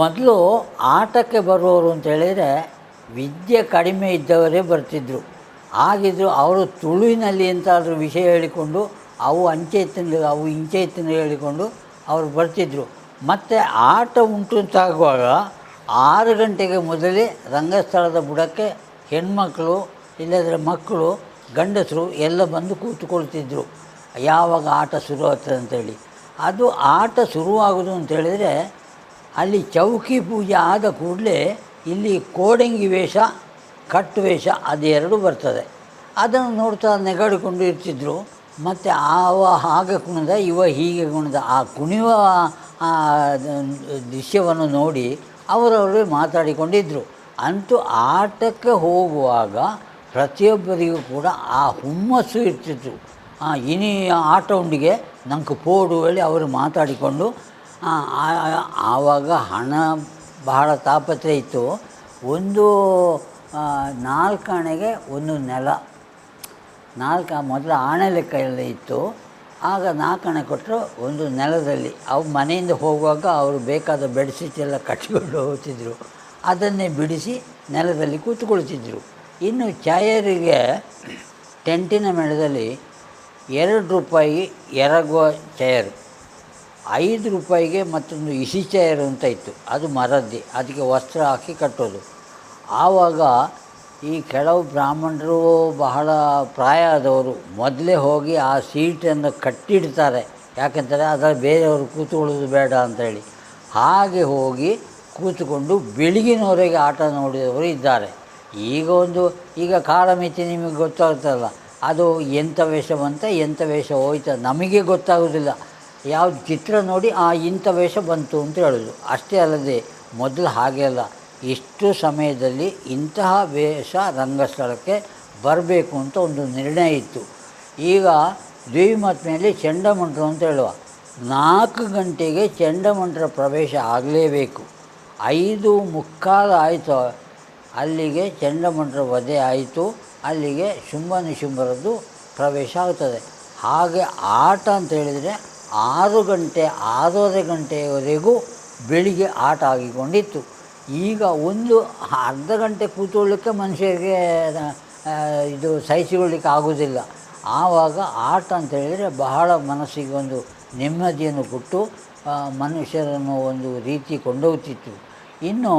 ಮೊದಲು ಆಟಕ್ಕೆ ಬರುವವರು ಅಂತೇಳಿದರೆ ವಿದ್ಯೆ ಕಡಿಮೆ ಇದ್ದವರೇ ಬರ್ತಿದ್ದರು. ಆಗಿದ್ದರು ಅವರು ತುಳುವಿನಲ್ಲಿ ಎಂತಾದರೂ ವಿಷಯ ಹೇಳಿಕೊಂಡು ಅವು ಅಂಚೆ ಎತ್ತಿನ ಅವು ಇಂಚೆ ಎತ್ತಿನ ಹೇಳಿಕೊಂಡು ಅವರು ಬರ್ತಿದ್ದರು. ಮತ್ತು ಆಟ ಉಂಟು ಅಂತಾಗುವಾಗ 6 ಗಂಟೆಗೆ ಮೊದಲೇ ರಂಗಸ್ಥಳದ ಬುಡಕ್ಕೆ ಹೆಣ್ಮಕ್ಕಳು ಇಲ್ಲದ್ರೆ ಮಕ್ಕಳು ಗಂಡಸರು ಎಲ್ಲ ಬಂದು ಕೂತ್ಕೊಳ್ತಿದ್ದರು ಯಾವಾಗ ಆಟ ಶುರು ಆಗ್ತದೆ ಅಂತೇಳಿ. ಅದು ಆಟ ಶುರುವಾಗೋದು ಅಂತೇಳಿದರೆ ಅಲ್ಲಿ ಚೌಕಿ ಪೂಜೆ ಆದ ಕೂಡಲೇ ಇಲ್ಲಿ ಕೋಡಂಗಿ ವೇಷ ಕಟ್ಟು ವೇಷ ಅದೆರಡು ಬರ್ತದೆ. ಅದನ್ನು ನೋಡ್ತಾ ನೆಗಾಡಿಕೊಂಡು ಇರ್ತಿದ್ರು. ಮತ್ತು ಆವ ಹಾಗೆ ಕುಣಿದ ಇವ ಹೀಗೆ ಕುಣಿದ ಆ ಕುಣಿಯುವ ದೃಶ್ಯವನ್ನು ನೋಡಿ ಅವರವರೇ ಮಾತಾಡಿಕೊಂಡಿದ್ದರು. ಅಂತೂ ಆಟಕ್ಕೆ ಹೋಗುವಾಗ ಪ್ರತಿಯೊಬ್ಬರಿಗೂ ಕೂಡ ಆ ಹುಮ್ಮಸ್ಸು ಇರ್ತಿತ್ತು. ಇನಿ ಆಟ ಉಂಡಿಗೆ ನಂಗೆ ಪೋಡು ಹೇಳಿ ಅವರು ಮಾತಾಡಿಕೊಂಡು ಆವಾಗ ಹಣ ಬಹಳ ತಾಪತ್ರೆ ಇತ್ತು. ಒಂದು 4 ಆಣೆಗೆ ಒಂದು ನೆಲ, 4 ಮೊದಲು ಆಣೆ ಲೆಕ್ಕ ಎಲ್ಲ ಇತ್ತು. ಆಗ 4 ಆಣೆ ಕೊಟ್ಟರು ಒಂದು ನೆಲದಲ್ಲಿ ಅವು ಮನೆಯಿಂದ ಹೋಗುವಾಗ ಅವರು ಬೇಕಾದ ಬೆಡ್ಶೀಟ್ ಎಲ್ಲ ಕಟ್ಟಿಕೊಂಡು ಹೋಗ್ತಿದ್ರು. ಅದನ್ನೇ ಬಿಡಿಸಿ ನೆಲದಲ್ಲಿ ಕೂತ್ಕೊಳ್ತಿದ್ರು. ಇನ್ನು ಚೇರಿಗೆ ಟೆಂಟಿನ ಮೇಳದಲ್ಲಿ 2 ರೂಪಾಯಿ ಎರಗುವ ಚೇರು, 5 ರೂಪಾಯಿಗೆ ಮತ್ತೊಂದು ಇಸಿ ಚೇರು ಅಂತ ಇತ್ತು. ಅದು ಮರದ್ದಿ, ಅದಕ್ಕೆ ವಸ್ತ್ರ ಹಾಕಿ ಕಟ್ಟೋದು. ಆವಾಗ ಈ ಕೆಲವು ಬ್ರಾಹ್ಮಣರು ಬಹಳ ಪ್ರಾಯ ಆದವರು ಮೊದಲೇ ಹೋಗಿ ಆ ಸೀಟನ್ನು ಕಟ್ಟಿಡ್ತಾರೆ. ಯಾಕೆಂದರೆ ಅದರಲ್ಲಿ ಬೇರೆಯವರು ಕೂತ್ಕೊಳ್ಳೋದು ಬೇಡ ಅಂಥೇಳಿ. ಹಾಗೆ ಹೋಗಿ ಕೂತ್ಕೊಂಡು ಬೆಳಗಿನವರೆಗೆ ಆಟ ನೋಡಿದವರು ಇದ್ದಾರೆ. ಈಗ ಕಾಲಮಿತಿ ನಿಮಗೆ ಗೊತ್ತಾಗ್ತಲ್ಲ, ಅದು ಎಂಥ ವೇಷ ಬಂತ ಎಂಥ ವೇಷ ಹೋಯ್ತು ನಮಗೆ ಗೊತ್ತಾಗೋದಿಲ್ಲ. ಯಾವುದು ಚಿತ್ರ ನೋಡಿ ಇಂಥ ವೇಷ ಬಂತು ಅಂತ ಹೇಳೋದು ಅಷ್ಟೇ. ಅಲ್ಲದೆ ಮೊದಲು ಹಾಗೆ ಅಲ್ಲ, ಇಷ್ಟು ಸಮಯದಲ್ಲಿ ಇಂತಹ ವೇಷ ರಂಗಸ್ಥಳಕ್ಕೆ ಬರಬೇಕು ಅಂತ ಒಂದು ನಿರ್ಣಯ ಇತ್ತು. ಈಗ ದ್ವಿಮತ್ಮೆಯಲ್ಲಿ ಚಂಡಮಂಟ್ರ ಅಂತ ಹೇಳುವ 4 ಗಂಟೆಗೆ ಚಂಡಮಂಟ್ರ ಪ್ರವೇಶ ಆಗಲೇಬೇಕು. 5:45 ಆಯಿತು, ಅಲ್ಲಿಗೆ ಚಂಡಮಂಟ್ರ ವಧೆ ಆಯಿತು, ಅಲ್ಲಿಗೆ ಶುಂಭ ನಿಶುಂಭರದ್ದು ಪ್ರವೇಶ ಆಗ್ತದೆ. ಹಾಗೆ ಆಟ ಅಂತ ಹೇಳಿದರೆ 6 ಗಂಟೆ 6:30 ಗಂಟೆಯವರೆಗೂ ಬೆಳಿಗ್ಗೆ ಆಟ ಆಗಿಕೊಂಡಿತ್ತು. ಈಗ ಒಂದು ಅರ್ಧ ಗಂಟೆ ಕೂತ್ಕೊಳ್ಳಿಕ್ಕೆ ಮನುಷ್ಯರಿಗೆ ಇದು ಸಹಿಸಿಕೊಳ್ಳಿಕ್ಕೆ ಆಗೋದಿಲ್ಲ. ಆವಾಗ ಆಟ ಅಂತ ಹೇಳಿದರೆ ಬಹಳ ಮನಸ್ಸಿಗೆ ಒಂದು ನೆಮ್ಮದಿಯನ್ನು ಕೊಟ್ಟು ಮನುಷ್ಯರನ್ನು ಒಂದು ರೀತಿ ಕೊಂಡೋಗ್ತಿತ್ತು. ಇನ್ನು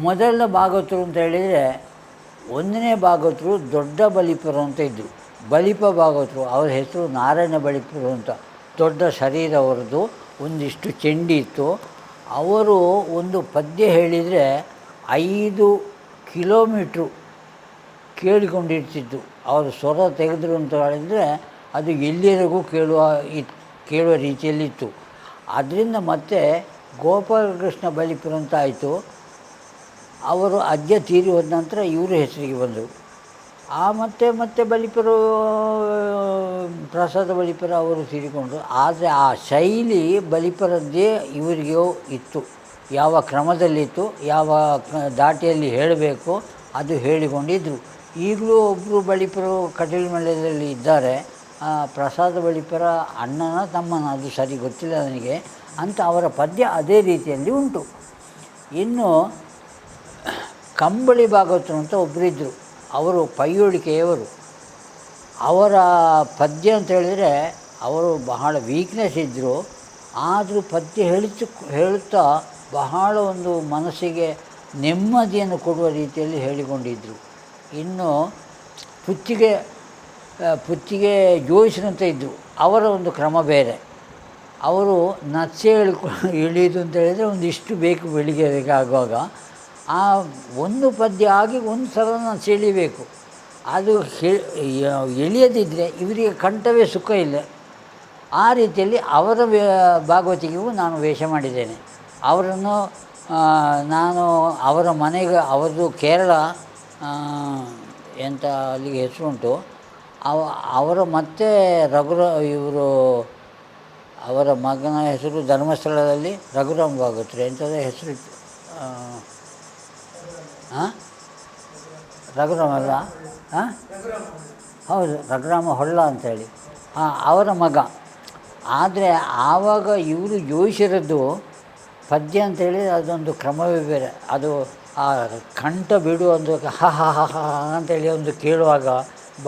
ಮೊದಲ ಭಾಗವತರು ಅಂತ ಹೇಳಿದರೆ 1ನೇ ಭಾಗವತರು ದೊಡ್ಡ ಬಲಿಪರು ಅಂತ ಇದ್ದರು. ಬಲಿಪ ಭಾಗವತರು ಅವರ ಹೆಸರು ನಾರಾಯಣ ಬಲಿಪರು ಅಂತ. ದೊಡ್ಡ ಶರೀರ ಅವರದ್ದು, ಒಂದಿಷ್ಟು ಚೆಂಡಿ ಇತ್ತು. ಅವರು ಒಂದು ಪದ್ಯ ಹೇಳಿದರೆ 5 ಕಿಲೋಮೀಟ್ರು ಕೇಳಿಕೊಂಡಿರ್ತಿತ್ತು. ಅವರು ಸ್ವರ ತೆಗೆದರು ಅಂತ ಹೇಳಿದರೆ ಅದು ಎಲ್ಲಿವರೆಗೂ ಕೇಳುವ ರೀತಿಯಲ್ಲಿತ್ತು. ಅದರಿಂದ ಮತ್ತೆ ಗೋಪಾಲಕೃಷ್ಣ ಬಲಿಪರು ಅಂತ ಆಯಿತು. ಅವರು ಅಜ್ಜ ತೀರಿ ಹೋದ ನಂತರ ಇವರು ಹೆಸರಿಗೆ ಬಂದರು. ಮತ್ತೆ ಬಲಿಪರು ಪ್ರಸಾದ ಬಲಿಪರ ಅವರು ತೀರಿಕೊಂಡರು. ಆದರೆ ಆ ಶೈಲಿ ಬಲಿಪರದ್ದೇ ಇವರಿಗೂ ಇತ್ತು. ಯಾವ ಕ್ರಮದಲ್ಲಿತ್ತು, ಯಾವ ದಾಟಿಯಲ್ಲಿ ಹೇಳಬೇಕು ಅದು ಹೇಳಿಕೊಂಡಿದ್ದರು. ಈಗಲೂ ಒಬ್ಬರು ಬಲಿಪರು ಕಟೀಲುಮಳ್ಯದಲ್ಲಿ ಇದ್ದಾರೆ. ಪ್ರಸಾದ ಬಲಿಪರ ಅಣ್ಣನ ತಮ್ಮನ, ಅದು ಸರಿ ಗೊತ್ತಿಲ್ಲ ನನಗೆ ಅಂತ. ಅವರ ಪದ್ಯ ಅದೇ ರೀತಿಯಲ್ಲಿ ಉಂಟು. ಇನ್ನು ಕಂಬಳಿ ಭಾಗವತರು ಅಂತ ಒಬ್ಬರಿದ್ದರು. ಅವರು ಪೈಯೊಳಿಕೆಯವರು. ಅವರ ಪದ್ಯ ಅಂತ ಹೇಳಿದರೆ ಅವರು ಬಹಳ ವೀಕ್ನೆಸ್ ಇದ್ದರು. ಆದರೂ ಪದ್ಯ ಹೇಳುತ್ತಾ ಬಹಳ ಒಂದು ಮನಸ್ಸಿಗೆ ನೆಮ್ಮದಿಯನ್ನು ಕೊಡುವ ರೀತಿಯಲ್ಲಿ ಹೇಳಿಕೊಂಡಿದ್ದರು. ಇನ್ನು ಪುತ್ತಿಗೆ ಜೋಯಿಸರಂತ ಇದ್ದರು. ಅವರ ಒಂದು ಕ್ರಮ ಬೇರೆ. ಅವರು ನಚ್ಚೆ ಇಳಿಯೋದು ಅಂತ ಹೇಳಿದರೆ ಒಂದಿಷ್ಟು ಬೇಕು ಬೆಳಿಗ್ಗೆ ಆಗುವಾಗ. ಆ ಒಂದು ಪದ್ಯ ಆಗಿ ಒಂದು ಸಲ ನಚ್ಚೆ ಎಳಿಬೇಕು. ಅದು ಎಳೆಯದಿದ್ದರೆ ಇವರಿಗೆ ಕಂಠವೇ ಸುಖ ಇಲ್ಲ. ಆ ರೀತಿಯಲ್ಲಿ ಅವರ ಭಾಗವತಿಗೆಗೂ ನಾನು ವೇಷ ಮಾಡಿದ್ದೇನೆ. ಅವರನ್ನು ನಾನು ಅವರ ಮನೆಗೆ, ಅವರದು ಕೇರಳ ಎಂಥ ಅಲ್ಲಿಗೆ ಹೆಸರುಂಟು. ಅವರ ಮತ್ತೆ ಇವರು ಅವರ ಮಗನ ಹೆಸರು ಧರ್ಮಸ್ಥಳದಲ್ಲಿ ರಘುರಾಮ್ ಭಾಗವತರು ಎಂಥದೇ ಹೆಸರಿತ್ತು. ರಘುರಾಮ್ ಅಲ್ಲ, ಹೌದು ರಘುರಾಮ ಹೊಳ್ಳ ಅಂಥೇಳಿ ಅವರ ಮಗ. ಆದರೆ ಆವಾಗ ಇವರು ಜೋಯಿಸರದ್ದು ಪದ್ಯ ಅಂತೇಳಿ ಅದೊಂದು ಕ್ರಮವೇ ಬೇರೆ. ಅದು ಆ ಕಂಠ ಬಿಡುವ ಒಂದು ಹ ಹ ಹ ಹ ಅಂತೇಳಿ ಒಂದು ಕೇಳುವಾಗ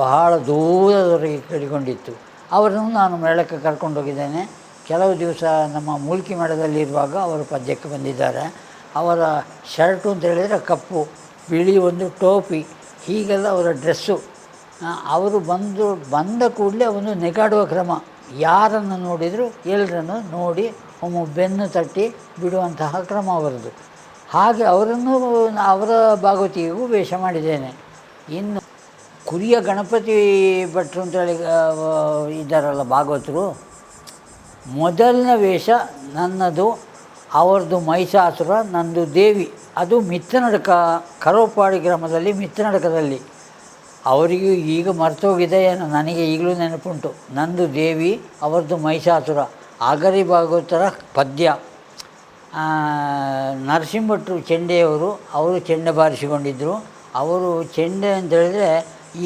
ಬಹಳ ದೂರದವರೆಗೆ ಕೇಳಿಕೊಂಡಿತ್ತು. ಅವರನ್ನು ನಾನು ಮೇಳಕ್ಕೆ ಕರ್ಕೊಂಡೋಗಿದ್ದೇನೆ. ಕೆಲವು ದಿವಸ ನಮ್ಮ ಮೂಲ್ಕಿ ಮೇಳದಲ್ಲಿರುವಾಗ ಅವರು ಪದ್ಯಕ್ಕೆ ಬಂದಿದ್ದಾರೆ. ಅವರ ಶರ್ಟು ಅಂತ ಹೇಳಿದರೆ ಕಪ್ಪು, ಬಿಳಿ ಒಂದು ಟೋಪಿ, ಹೀಗೆಲ್ಲ ಅವರ ಡ್ರೆಸ್ಸು. ಅವರು ಬಂದ ಕೂಡಲೇ ಒಂದು ನೆಗಾಡುವ ಕ್ರಮ, ಯಾರನ್ನು ನೋಡಿದರೂ ಎಲ್ಲರನ್ನು ನೋಡಿ ಒಮ್ಮೆ ಬೆನ್ನು ತಟ್ಟಿ ಬಿಡುವಂತಹ ಕ್ರಮ ಅವರದ್ದು. ಹಾಗೆ ಅವರನ್ನು ಅವರ ಭಾಗವತಿಗೂ ವೇಷ ಮಾಡಿದ್ದೇನೆ. ಇನ್ನು ಕುರಿಯ ಗಣಪತಿ ಭಟ್ರು ಅಂತೇಳಿ ಇದ್ದಾರಲ್ಲ ಭಾಗವತರು, ಮೊದಲನೇ ವೇಷ ನನ್ನದು, ಅವ್ರದ್ದು ಮಹಿಷಾಸುರ, ನಂದು ದೇವಿ. ಅದು ಮಿತ್ರನಡಕ, ಕರೋಪಾಡಿ ಗ್ರಾಮದಲ್ಲಿ ಮಿತ್ರನಡಕದಲ್ಲಿ. ಅವರಿಗೂ ಈಗ ಮರ್ತೋಗಿದೆ ಏನೋ, ನನಗೆ ಈಗಲೂ ನೆನಪುಂಟು. ನಂದು ದೇವಿ, ಅವರದ್ದು ಮಹಿಷಾಸುರ. ಅಗರಿ ಭಾಗವತರ ಪದ್ಯ. ನರಸಿಂಹಭಟ್ರು ಚೆಂಡೆಯವರು, ಅವರು ಚೆಂಡೆ ಬಾರಿಸಿಕೊಂಡಿದ್ದರು. ಅವರು ಚೆಂಡೆ ಅಂತೇಳಿದರೆ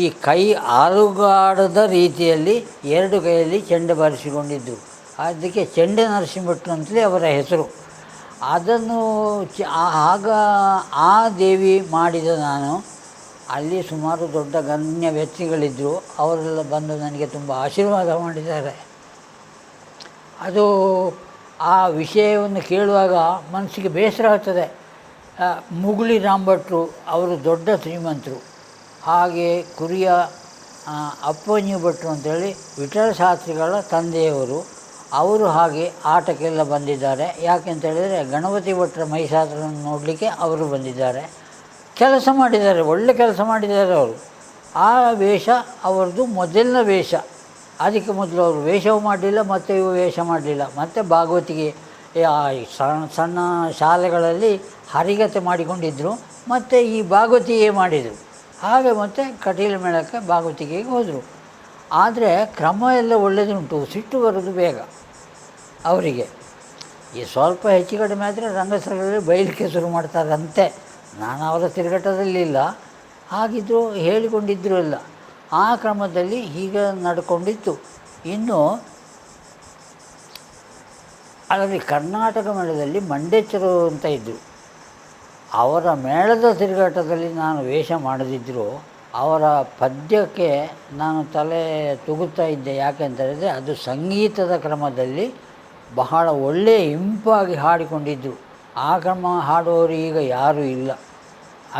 ಈ ಕೈ ಅಲುಗಾಡದ ರೀತಿಯಲ್ಲಿ ಎರಡು ಕೈಯಲ್ಲಿ ಚೆಂಡೆ ಬಾರಿಸಿಕೊಂಡಿದ್ದರು. ಅದಕ್ಕೆ ಚೆಂಡೆ ನರಸಿಂಹಭಟ್ರು ಅಂತಲೇ ಅವರ ಹೆಸರು. ಅದನ್ನು ಆಗ ಆ ದೇವಿ ಮಾಡಿದ ನಾನು. ಅಲ್ಲಿ ಸುಮಾರು ದೊಡ್ಡ ಗಣ್ಯ ವ್ಯಕ್ತಿಗಳಿದ್ದರು. ಅವರೆಲ್ಲ ಬಂದು ನನಗೆ ತುಂಬ ಆಶೀರ್ವಾದ ಮಾಡಿದ್ದಾರೆ. ಅದು ಆ ವಿಷಯವನ್ನು ಕೇಳುವಾಗ ಮನಸ್ಸಿಗೆ ಬೇಸರ ಆಗ್ತದೆ. ಮುಗುಳಿ ರಾಮಭಟ್ರು ಅವರು ದೊಡ್ಡ ಶ್ರೀಮಂತರು. ಹಾಗೆ ಕುರಿಯ ಅಪ್ಪಣ್ಣಿ ಭಟ್ರು ಅಂತೇಳಿ ವಿಠಲ ಶಾಸ್ತ್ರಿಗಳ ತಂದೆಯವರು, ಅವರು ಹಾಗೆ ಆಟಕ್ಕೆಲ್ಲ ಬಂದಿದ್ದಾರೆ. ಯಾಕೆಂತೇಳಿದರೆ ಗಣಪತಿ ಭಟ್ರ ಮಹಿಷಾಸುರನ್ನು ನೋಡಲಿಕ್ಕೆ ಅವರು ಬಂದಿದ್ದಾರೆ. ಕೆಲಸ ಮಾಡಿದ್ದಾರೆ, ಒಳ್ಳೆ ಕೆಲಸ ಮಾಡಿದ್ದಾರೆ ಅವರು. ಆ ವೇಷ ಅವರದ್ದು ಮೊದಲನೇ ವೇಷ. ಅದಕ್ಕೆ ಮೊದಲು ಅವರು ವೇಷವೂ ಮಾಡಲಿಲ್ಲ, ಮತ್ತು ಇವು ವೇಷ ಮಾಡಲಿಲ್ಲ. ಮತ್ತು ಭಾಗವತಿಗೆ ಸಣ್ಣ ಶಾಲೆಗಳಲ್ಲಿ ಹರಿಗತೆ ಮಾಡಿಕೊಂಡಿದ್ದರು, ಮತ್ತು ಈ ಭಾಗವತಿಗೆ ಮಾಡಿದರು. ಹಾಗೆ ಮತ್ತು ಕಟೀಲು ಮೇಳಕ್ಕೆ ಭಾಗವತಿಗೆ ಹೋದರು. ಆದರೆ ಕ್ರಮ ಎಲ್ಲ ಒಳ್ಳೆಯದುಂಟು, ಸಿಟ್ಟು ಬರೋದು ಬೇಗ ಅವರಿಗೆ. ಈ ಸ್ವಲ್ಪ ಹೆಚ್ಚು ಕಡಿಮೆ ಆದರೆ ರಂಗಸ್ಥಳದಲ್ಲಿ ಬೈಲಿಕ್ಕೆ ಶುರು ಮಾಡ್ತಾರಂತೆ. ನಾನು ಅವರ ತಿರುಗಾಟದಲ್ಲಿಲ್ಲ, ಹಾಗಿದ್ದರೂ ಹೇಳಿಕೊಂಡಿದ್ದರು ಎಲ್ಲ. ಆ ಕ್ರಮದಲ್ಲಿ ಹೀಗೆ ನಡ್ಕೊಂಡಿತ್ತು. ಇನ್ನು ಅದರಲ್ಲಿ ಕರ್ನಾಟಕ ಮೇಳದಲ್ಲಿ ಮಂಡೇಚರು ಅಂತ ಇದ್ದರು. ಅವರ ಮೇಳದ ತಿರುಗಾಟದಲ್ಲಿ ನಾನು ವೇಷ ಮಾಡದಿದ್ದರೂ ಅವರ ಪದ್ಯಕ್ಕೆ ನಾನು ತಲೆ ತೂಗುತ್ತಾ ಇದ್ದೆ. ಯಾಕೆಂತೇಳಿದರೆ ಅದು ಸಂಗೀತದ ಕ್ರಮದಲ್ಲಿ ಬಹಳ ಒಳ್ಳೆಯ ಇಂಪಾಗಿ ಹಾಡಿಕೊಂಡಿದ್ದರು. ಆ ಕ್ರಮ ಹಾಡುವವರು ಈಗ ಯಾರೂ ಇಲ್ಲ.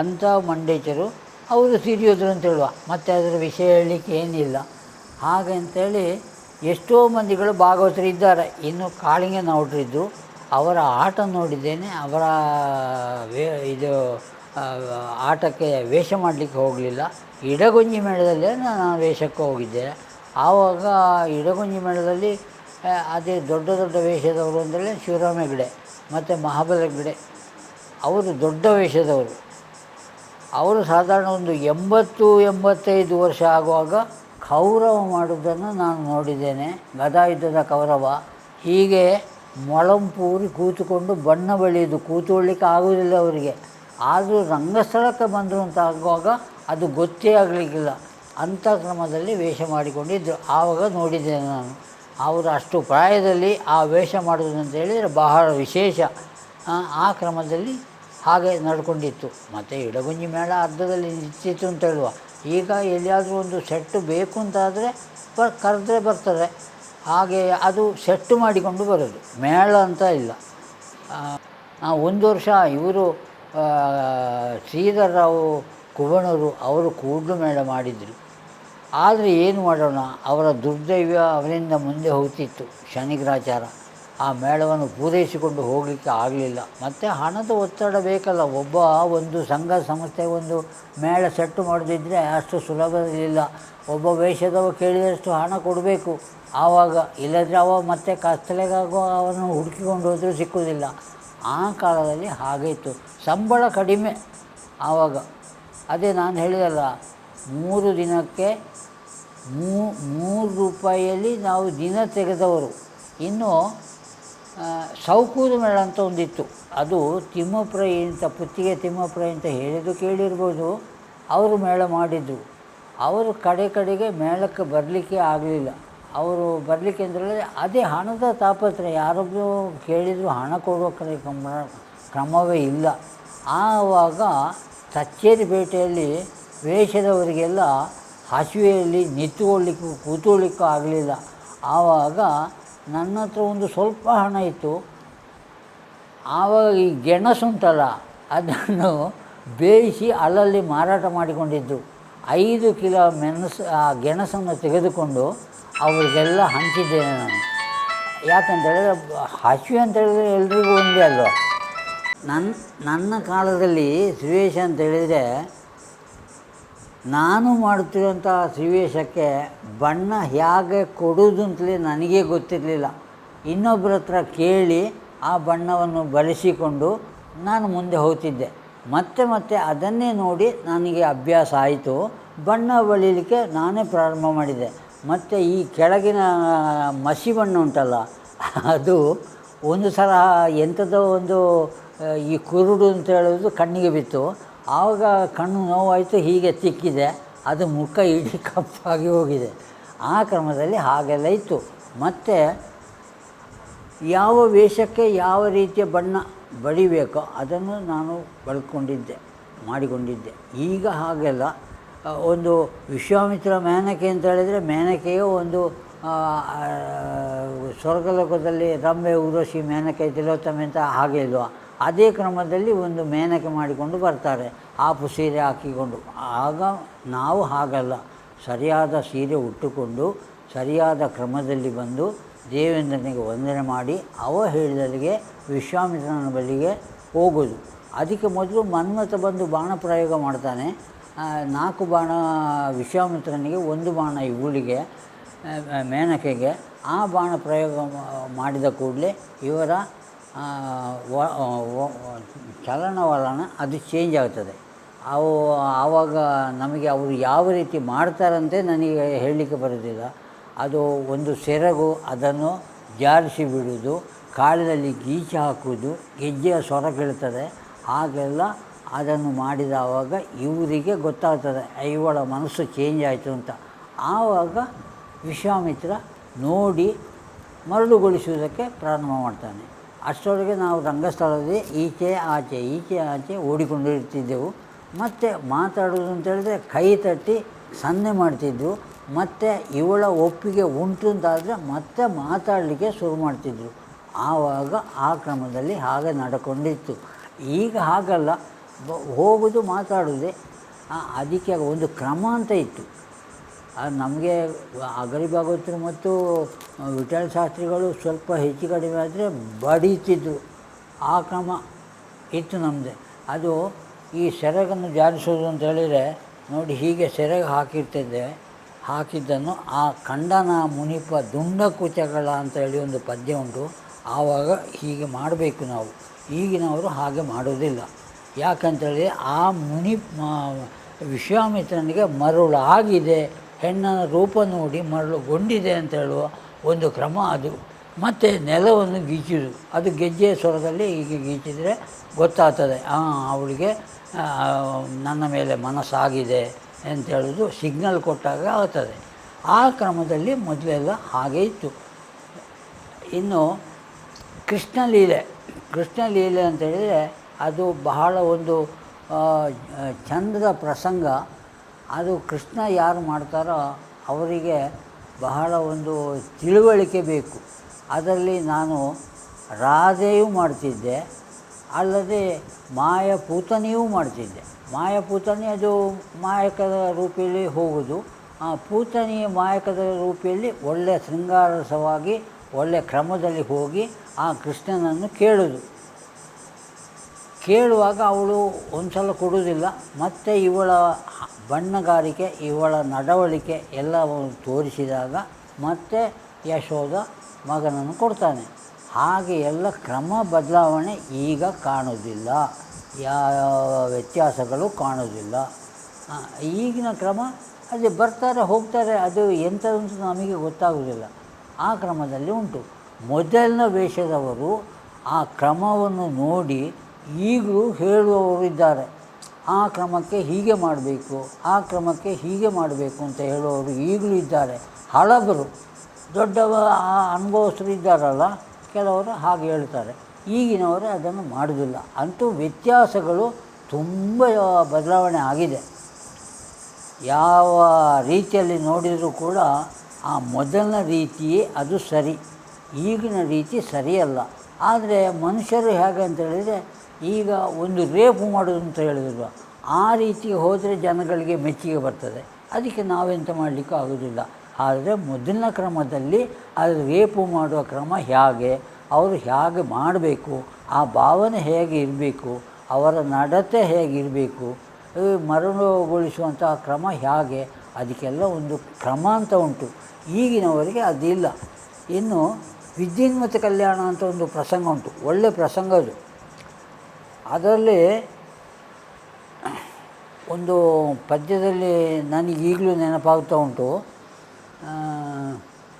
ಅಂಥ ಮಂಡೇಚರು ಅವರು ಸಿರಿಯೋದ್ರು ಅಂತ ಹೇಳುವ, ಮತ್ತು ಅದರ ವಿಷಯ ಹೇಳಲಿಕ್ಕೆ ಏನಿಲ್ಲ. ಹಾಗೆ ಅಂಥೇಳಿ ಎಷ್ಟೋ ಮಂದಿಗಳು ಭಾಗವತರು ಇದ್ದಾರೆ. ಇನ್ನು ಕಾಳಿಂಗನವರಿದ್ದು ಅವರ ಆಟ ನೋಡಿದ್ದೇನೆ. ಅವರ ಇದು ಆಟಕ್ಕೆ ವೇಷ ಮಾಡಲಿಕ್ಕೆ ಹೋಗಲಿಲ್ಲ. ಇಡಗುಂಜಿ ಮೇಳದಲ್ಲೇ ನಾನು ವೇಷಕ್ಕೆ ಹೋಗಿದ್ದೆ. ಆವಾಗ ಇಡಗುಂಜಿ ಮೇಳದಲ್ಲಿ ಅದೇ ದೊಡ್ಡ ದೊಡ್ಡ ವೇಷದವರು ಅಂದರೆ ಶಿವರಾಮ ಹೆಗ್ಡೆ ಮತ್ತು ಮಹಾಬಲ ಹೆಗ್ಡೆ, ಅವರು ದೊಡ್ಡ ವೇಷದವರು. ಅವರು ಸಾಧಾರಣ ಒಂದು 80-85 ವರ್ಷ ಆಗುವಾಗ ಕೌರವ ಮಾಡುವುದನ್ನು ನಾನು ನೋಡಿದ್ದೇನೆ. ಗದಾಯುದ್ಧದ ಕೌರವ. ಹೀಗೆ ಮೊಳಂಪೂರಿ ಕೂತುಕೊಂಡು ಬಣ್ಣ ಬಳಿಯೋದು, ಕೂತ್ಕೊಳ್ಳಿಕ್ಕೆ ಆಗುವುದಿಲ್ಲ ಅವರಿಗೆ. ಆದರೂ ರಂಗಸ್ಥಳಕ್ಕೆ ಬಂದರು ಅಂತ ಆಗುವಾಗ ಅದು ಗೊತ್ತೇ ಆಗಲಿಕ್ಕಿಲ್ಲ. ಅಂಥ ಕ್ರಮದಲ್ಲಿ ವೇಷ ಮಾಡಿಕೊಂಡಿದ್ದರು. ಆವಾಗ ನೋಡಿದ್ದೇನೆ ನಾನು. ಅವರು ಅಷ್ಟು ಪ್ರಾಯದಲ್ಲಿ ಆ ವೇಷ ಮಾಡೋದು ಅಂತ ಹೇಳಿದರೆ ಬಹಳ ವಿಶೇಷ. ಆ ಕ್ರಮದಲ್ಲಿ ಹಾಗೆ ನಡ್ಕೊಂಡಿತ್ತು. ಮತ್ತು ಇಡಗುಂಜಿ ಮೇಳ ಅರ್ಧದಲ್ಲಿ ನಿಂತಿತ್ತು ಅಂತ ಹೇಳುವ. ಈಗ ಎಲ್ಲಿಯಾದರೂ ಒಂದು ಸೆಟ್ಟು ಬೇಕು ಅಂತಾದರೆ ಕರೆದ್ರೆ ಬರ್ತದೆ. ಹಾಗೆ ಅದು ಸೆಟ್ಟು ಮಾಡಿಕೊಂಡು ಬರೋದು, ಮೇಳ ಅಂತ ಇಲ್ಲ. ಒಂದು ವರ್ಷ ಇವರು ಶ್ರೀಧರರಾವ್ ಕುಬಣೂರು ಅವರು ಕೂಡಲು ಮೇಳ ಮಾಡಿದರು. ಆದರೆ ಏನು ಮಾಡೋಣ, ಅವರ ದುರ್ದೈವ ಅವರಿಂದ ಮುಂದೆ ಹೋಗ್ತಿತ್ತು. ಶನಿಗ್ರಾಚಾರ ಆ ಮೇಳವನ್ನು ಪೂರೈಸಿಕೊಂಡು ಹೋಗಲಿಕ್ಕೆ ಆಗಲಿಲ್ಲ. ಮತ್ತು ಹಣದ ಒತ್ತಡ ಬೇಕಲ್ಲ. ಒಂದು ಸಂಘ ಸಂಸ್ಥೆ ಒಂದು ಮೇಳ ಸೆಟ್ಟು ಮಾಡೋದಿದ್ದರೆ ಅಷ್ಟು ಸುಲಭದಲ್ಲಿಲ್ಲ. ಒಬ್ಬ ವೇಷದವ ಕೇಳಿದಷ್ಟು ಹಣ ಕೊಡಬೇಕು ಆವಾಗ, ಇಲ್ಲದ್ರೆ ಅವ ಮತ್ತೆ ಕತ್ತಲೆಗಾಗೋ ಅವನು ಹುಡುಕಿಕೊಂಡು ಹೋದರೂ ಸಿಕ್ಕುವುದಿಲ್ಲ. ಆ ಕಾಲದಲ್ಲಿ ಹಾಗೆ ಇತ್ತು. ಸಂಬಳ ಕಡಿಮೆ ಆವಾಗ. ಅದೇ ನಾನು ಹೇಳಿದಲ್ಲ, 3 ದಿನಕ್ಕೆ 3 ರೂಪಾಯಿಯಲ್ಲಿ ನಾವು ದಿನ ತೆಗೆದವರು. ಇನ್ನು ಸೌಕೂರು ಮೇಳ ಅಂತ ಒಂದಿತ್ತು. ಅದು ತಿಮ್ಮಪ್ರೈ ಅಂತ, ಪುತ್ತಿಗೆ ತಿಮ್ಮಪ್ರೈ ಅಂತ ಹೇಳಿದ್ದು ಕೇಳಿರ್ಬೋದು. ಅವರು ಮೇಳ ಮಾಡಿದ್ದು. ಅವರು ಕಡೆಗೆ ಮೇಳಕ್ಕೆ ಬರಲಿಕ್ಕೆ ಆಗಲಿಲ್ಲ. ಅವರು ಬರಲಿಕ್ಕೆ ಅಂದರೆ ಅದೇ ಹಣದ ತಾಪತ್ರೆ. ಯಾರೊಬ್ಬರು ಕೇಳಿದರೂ ಹಣ ಕೊಡುವ ಕ್ರಮವೇ ಇಲ್ಲ. ಆವಾಗ ಕಚೇರಿಪೇಟೆಯಲ್ಲಿ ವೇಷದವರಿಗೆಲ್ಲ ಹಸಿವೆಯಲ್ಲಿ ನಿಂತುಕೊಳ್ಳಿಕ್ಕೂ ಕೂತ್ಕೊಳ್ಳಿಕ್ಕೂ ಆಗಲಿಲ್ಲ. ಆವಾಗ ನನ್ನ ಹತ್ರ ಒಂದು ಸ್ವಲ್ಪ ಹಣ ಇತ್ತು. ಆವಾಗ ಈ ಗೆಣಸುಂಟಲ್ಲ, ಅದನ್ನು ಬೇಯಿಸಿ ಅಲ್ಲಲ್ಲಿ ಮಾರಾಟ ಮಾಡಿಕೊಂಡಿದ್ದು. 5 ಕಿಲೋ ಆ ಗೆಣಸನ್ನು ತೆಗೆದುಕೊಂಡು ಅವರಿಗೆಲ್ಲ ಹಂಚಿದ್ದೇನೆ ನಾನು. ಯಾಕಂತೇಳಿದ್ರೆ ಹಸಿವೆ ಅಂತೇಳಿದರೆ ಎಲ್ರಿಗೂ ಒಂದೇ ಅಲ್ವ. ನನ್ನ ಕಾಲದಲ್ಲಿ ಶ್ರೀವೇಷ ಅಂತೇಳಿದರೆ, ನಾನು ಮಾಡುತ್ತಿರುವಂಥ ಶ್ರೀವೇಷಕ್ಕೆ ಬಣ್ಣ ಹೇಗೆ ಕೊಡುವುದು ಅಂತಲೇ ನನಗೇ ಗೊತ್ತಿರಲಿಲ್ಲ. ಇನ್ನೊಬ್ಬರ ಹತ್ರ ಕೇಳಿ ಆ ಬಣ್ಣವನ್ನು ಬಳಸಿಕೊಂಡು ನಾನು ಮುಂದೆ ಹೋಗ್ತಿದ್ದೆ. ಮತ್ತೆ ಅದನ್ನೇ ನೋಡಿ ನನಗೆ ಅಭ್ಯಾಸ ಆಯಿತು. ಬಣ್ಣ ಬಳಿಲಿಕ್ಕೆ ನಾನೇ ಪ್ರಾರಂಭ ಮಾಡಿದೆ. ಮತ್ತು ಈ ಕೆಳಗಿನ ಮಸಿ ಬಣ್ಣ ಉಂಟಲ್ಲ, ಅದು ಒಂದು ಸಲ ಎಂಥದೋ ಒಂದು ಈ ಕುರುಡು ಅಂತ ಹೇಳೋದು ಕಣ್ಣಿಗೆ ಬಿತ್ತು. ಆವಾಗ ಕಣ್ಣು ನೋವಾಯಿತು, ಹೀಗೆ ತಿಕ್ಕಿದೆ, ಅದು ಮುಖ ಇಡೀ ಕಪ್ಪಾಗಿ ಹೋಗಿದೆ. ಆ ಕ್ರಮದಲ್ಲಿ ಹಾಗೆಲ್ಲ ಇತ್ತು. ಮತ್ತು ಯಾವ ವೇಷಕ್ಕೆ ಯಾವ ರೀತಿಯ ಬಣ್ಣ ಬಳಿಬೇಕೋ ಅದನ್ನು ನಾನು ಮಾಡಿಕೊಂಡಿದ್ದೆ. ಈಗ ಹಾಗೆಲ್ಲ ಒಂದು ವಿಶ್ವಾಮಿತ್ರ ಮೇನಕೆ ಅಂತ ಹೇಳಿದರೆ, ಮೇನಕೆಯು ಒಂದು ಸ್ವರ್ಗಲೋಕದಲ್ಲಿ ರಂಭೆ, ಊರ್ವಶಿ, ಮೇನಕೆ, ತಿಲೋತ್ತಮೆ ಅಂತ ಹಾಗೆ ಇಲ್ವ, ಅದೇ ಕ್ರಮದಲ್ಲಿ ಒಂದು ಮೇನಕೆ ಮಾಡಿಕೊಂಡು ಬರ್ತಾರೆ, ಆಪು ಸೀರೆ ಹಾಕಿಕೊಂಡು. ಆಗ ನಾವು ಹಾಗಲ್ಲ, ಸರಿಯಾದ ಸೀರೆ ಉಟ್ಟುಕೊಂಡು ಸರಿಯಾದ ಕ್ರಮದಲ್ಲಿ ಬಂದು ದೇವೇಂದ್ರನಿಗೆ ವಂದನೆ ಮಾಡಿ ಹೇಳಿದಲ್ಲಿಗೆ ವಿಶ್ವಾಮಿತ್ರನ ಬಳಿಗೆ ಹೋಗೋದು. ಅದಕ್ಕೆ ಮೊದಲು ಮನ್ಮಥ ಬಂದು ಬಾಣ ಪ್ರಯೋಗ ಮಾಡ್ತಾನೆ. 4 ಬಾಣ ವಿಶ್ವಾಮಿತ್ರನಿಗೆ, 1 ಬಾಣ ಇವಳಿಗೆ ಮೇನಕೆಗೆ. ಆ ಬಾಣ ಪ್ರಯೋಗ ಮಾಡಿದ ಕೂಡಲೇ ಇವರ ಚಲನವಲನ ಅದು ಚೇಂಜ್ ಆಗ್ತದೆ. ಆವಾಗ ನಮಗೆ ಅವರು ಯಾವ ರೀತಿ ಮಾಡ್ತಾರಂತೆ ನನಗೆ ಹೇಳಲಿಕ್ಕೆ ಬರೋದಿಲ್ಲ. ಅದು ಒಂದು ಸೆರಗು, ಅದನ್ನು ಜಾರಿಸಿ ಬಿಡುವುದು, ಕಾಲಿನಲ್ಲಿ ಗೀಚು ಹಾಕುವುದು, ಗೆಜ್ಜೆಯ ಸ್ವರ ಕೇಳ್ತದೆ. ಹಾಗೆಲ್ಲ ಅದನ್ನು ಮಾಡಿದವಾಗ ಇವರಿಗೆ ಗೊತ್ತಾಗ್ತದೆ ಇವಳ ಮನಸ್ಸು ಚೇಂಜ್ ಆಯಿತು ಅಂತ. ಆವಾಗ ವಿಶ್ವಾಮಿತ್ರ ನೋಡಿ ಮರಳುಗೊಳಿಸುವುದಕ್ಕೆ ಪ್ರಾರಂಭ ಮಾಡ್ತಾನೆ. ಅಷ್ಟರೊಳಗೆ ನಾವು ರಂಗಸ್ಥಳದಲ್ಲಿ ಈಚೆ ಆಚೆ ಓಡಿಕೊಂಡಿರ್ತಿದ್ದೆವು. ಮತ್ತು ಮಾತಾಡೋದು ಅಂತೇಳಿದ್ರೆ ಕೈ ತಟ್ಟಿ ಸನ್ನೆ ಮಾಡ್ತಿದ್ದರು. ಮತ್ತು ಇವಳ ಒಪ್ಪಿಗೆ ಉಂಟು ಅಂತಾದರೆ ಮತ್ತೆ ಮಾತಾಡಲಿಕ್ಕೆ ಶುರು ಮಾಡ್ತಿದ್ರು. ಆವಾಗ ಆ ಕ್ರಮದಲ್ಲಿ ಹಾಗೆ ನಡ್ಕೊಂಡಿತ್ತು. ಈಗ ಹಾಗಲ್ಲ, ಹೋಗೋದು ಮಾತಾಡೋದೆ. ಅದಕ್ಕೆ ಒಂದು ಕ್ರಮ ಅಂತ ಇತ್ತು. ಅದು ನಮಗೆ ಅಗರಿ ಭಾಗವತರು ಮತ್ತು ವಿಠ್ಠಲ ಶಾಸ್ತ್ರಿಗಳು ಸ್ವಲ್ಪ ಹೆಚ್ಚು ಕಡಿಮೆ ಆದರೆ ಬಡೀತಿದ್ರು. ಆ ಕ್ರಮ ಇತ್ತು ನಮ್ಮದೇ. ಅದು ಈ ಸೆರಗನ್ನು ಜಾರಿಸೋದು ಅಂತ ಹೇಳಿದರೆ ನೋಡಿ, ಹೀಗೆ ಸೆರಗು ಹಾಕಿದ್ದನ್ನು ಆ ಖಂಡನ ಮುನಿಪ ದುಂಡ ಕುಚಗಳ ಅಂತ ಹೇಳಿ ಒಂದು ಪದ್ಯ ಉಂಟು. ಆವಾಗ ಹೀಗೆ ಮಾಡಬೇಕು ನಾವು. ಈಗಿನವರು ಹಾಗೆ ಮಾಡೋದಿಲ್ಲ. ಯಾಕಂತೇಳಿ ಆ ವಿಶ್ವಾಮಿತ್ರನಿಗೆ ಮರುಳಾಗಿದೆ, ಹೆಣ್ಣನ ರೂಪ ನೋಡಿ ಮರಳುಗೊಂಡಿದೆ ಅಂತ ಹೇಳುವ ಒಂದು ಕ್ರಮ ಅದು. ಮತ್ತು ನೆಲವನ್ನು ಗೀಚುವುದು, ಅದು ಗೆಜ್ಜೆಯ ಸ್ವರದಲ್ಲಿ ಹೀಗೆ ಗೀಚಿದರೆ ಗೊತ್ತಾಗ್ತದೆ, ಅವಳಿಗೆ ನನ್ನ ಮೇಲೆ ಮನಸ್ಸಾಗಿದೆ ಅಂತ ಹೇಳೋದು ಸಿಗ್ನಲ್ ಕೊಟ್ಟಾಗ ಆಗ್ತದೆ. ಆ ಕ್ರಮದಲ್ಲಿ ಮೊದಲೆಲ್ಲ ಹಾಗೆ ಇತ್ತು. ಇನ್ನು ಕೃಷ್ಣಲೀಲೆ ಅಂತೇಳಿದರೆ ಅದು ಬಹಳ ಒಂದು ಚಂದದ ಪ್ರಸಂಗ. ಅದು ಕೃಷ್ಣ ಯಾರು ಮಾಡ್ತಾರೋ ಅವರಿಗೆ ಬಹಳ ಒಂದು ತಿಳುವಳಿಕೆ ಬೇಕು. ಅದರಲ್ಲಿ ನಾನು ರಾಧೆಯೂ ಮಾಡ್ತಿದ್ದೆ, ಅಲ್ಲದೆ ಮಾಯಪೂತನಿಯೂ ಮಾಡ್ತಿದ್ದೆ. ಮಾಯಪೂತನಿ ಅದು ಮಾಯಕದ ರೂಪಿಯಲ್ಲಿ ಹೋಗೋದು, ಪೂತನಿ ಮಾಯಕದ ರೂಪಿಯಲ್ಲಿ ಒಳ್ಳೆಯ ಶೃಂಗಾರಸವಾಗಿ ಒಳ್ಳೆಯ ಕ್ರಮದಲ್ಲಿ ಹೋಗಿ ಆ ಕೃಷ್ಣನನ್ನು ಕೇಳುವಾಗ ಅವಳು ಒಂದು ಸಲ ಕೊಡುವುದಿಲ್ಲ. ಮತ್ತು ಇವಳ ಬಣ್ಣಗಾರಿಕೆ, ಇವಳ ನಡವಳಿಕೆ ಎಲ್ಲವನ್ನು ತೋರಿಸಿದಾಗ ಮತ್ತೆ ಯಶೋಧ ಮಗನನ್ನು ಕೊಡ್ತಾನೆ. ಹಾಗೆ ಎಲ್ಲ ಕ್ರಮ ಬದಲಾವಣೆ ಈಗ ಕಾಣೋದಿಲ್ಲ, ಯಾವ ವ್ಯತ್ಯಾಸಗಳು ಕಾಣೋದಿಲ್ಲ. ಈಗಿನ ಕ್ರಮ ಅದೇ ಬರ್ತಾರೆ ಹೋಗ್ತಾರೆ, ಅದು ಎಂಥದಂತ ನಮಗೆ ಗೊತ್ತಾಗೋದಿಲ್ಲ. ಆ ಕ್ರಮದಲ್ಲಿ ಉಂಟು. ಮೊದಲಿನ ವೇಷದವರು ಆ ಕ್ರಮವನ್ನು ನೋಡಿ ಈಗಲೂ ಹೇಳುವವರು ಇದ್ದಾರೆ. ಆ ಕ್ರಮಕ್ಕೆ ಹೀಗೆ ಮಾಡಬೇಕು, ಆ ಕ್ರಮಕ್ಕೆ ಹೀಗೆ ಮಾಡಬೇಕು ಅಂತ ಹೇಳುವವರು ಈಗಲೂ ಇದ್ದಾರೆ. ಹಳಬರು ದೊಡ್ಡವ ಅನುಭವಸ್ಥರು ಇದ್ದಾರಲ್ಲ ಕೆಲವರು ಹಾಗೆ ಹೇಳ್ತಾರೆ. ಈಗಿನವರು ಅದನ್ನು ಮಾಡೋದಿಲ್ಲ. ಅಂತೂ ವ್ಯತ್ಯಾಸಗಳು ತುಂಬ ಬದಲಾವಣೆ ಆಗಿದೆ. ಯಾವ ರೀತಿಯಲ್ಲಿ ನೋಡಿದರೂ ಕೂಡ ಆ ಮೊದಲಿನ ರೀತಿಯೇ ಅದು ಸರಿ, ಈಗಿನ ರೀತಿ ಸರಿಯಲ್ಲ. ಆದರೆ ಮನುಷ್ಯರು ಹೇಗೆ ಅಂತ ಹೇಳಿದರೆ, ಈಗ ಒಂದು ರೇಪು ಮಾಡೋದು ಅಂತ ಹೇಳಿದ್ರು, ಆ ರೀತಿ ಹೋದರೆ ಜನಗಳಿಗೆ ಮೆಚ್ಚುಗೆ ಬರ್ತದೆ. ಅದಕ್ಕೆ ನಾವೆಂತ ಮಾಡಲಿಕ್ಕೂ ಆಗೋದಿಲ್ಲ. ಆದರೆ ಮೊದಲಿನ ಕ್ರಮದಲ್ಲಿ ಅದು ರೇಪು ಮಾಡುವ ಕ್ರಮ ಹೇಗೆ, ಅವರು ಹೇಗೆ ಮಾಡಬೇಕು, ಆ ಭಾವನೆ ಹೇಗೆ ಇರಬೇಕು, ಅವರ ನಡತೆ ಹೇಗಿರಬೇಕು, ಮರಣಗೊಳಿಸುವಂಥ ಕ್ರಮ ಹೇಗೆ, ಅದಕ್ಕೆಲ್ಲ ಒಂದು ಕ್ರಮ ಅಂತ ಉಂಟು. ಈಗಿನವರಿಗೆ ಅದಿಲ್ಲ. ಇನ್ನು ವಿದ್ಯುನ್ಮತಿ ಕಲ್ಯಾಣ ಅಂತ ಒಂದು ಪ್ರಸಂಗ ಉಂಟು, ಒಳ್ಳೆಯ ಪ್ರಸಂಗ ಅದು. ಅದರಲ್ಲಿ ಒಂದು ಪದ್ಯದಲ್ಲಿ ನನಗೀಗಲೂ ನೆನಪಾಗ್ತಾ ಉಂಟು.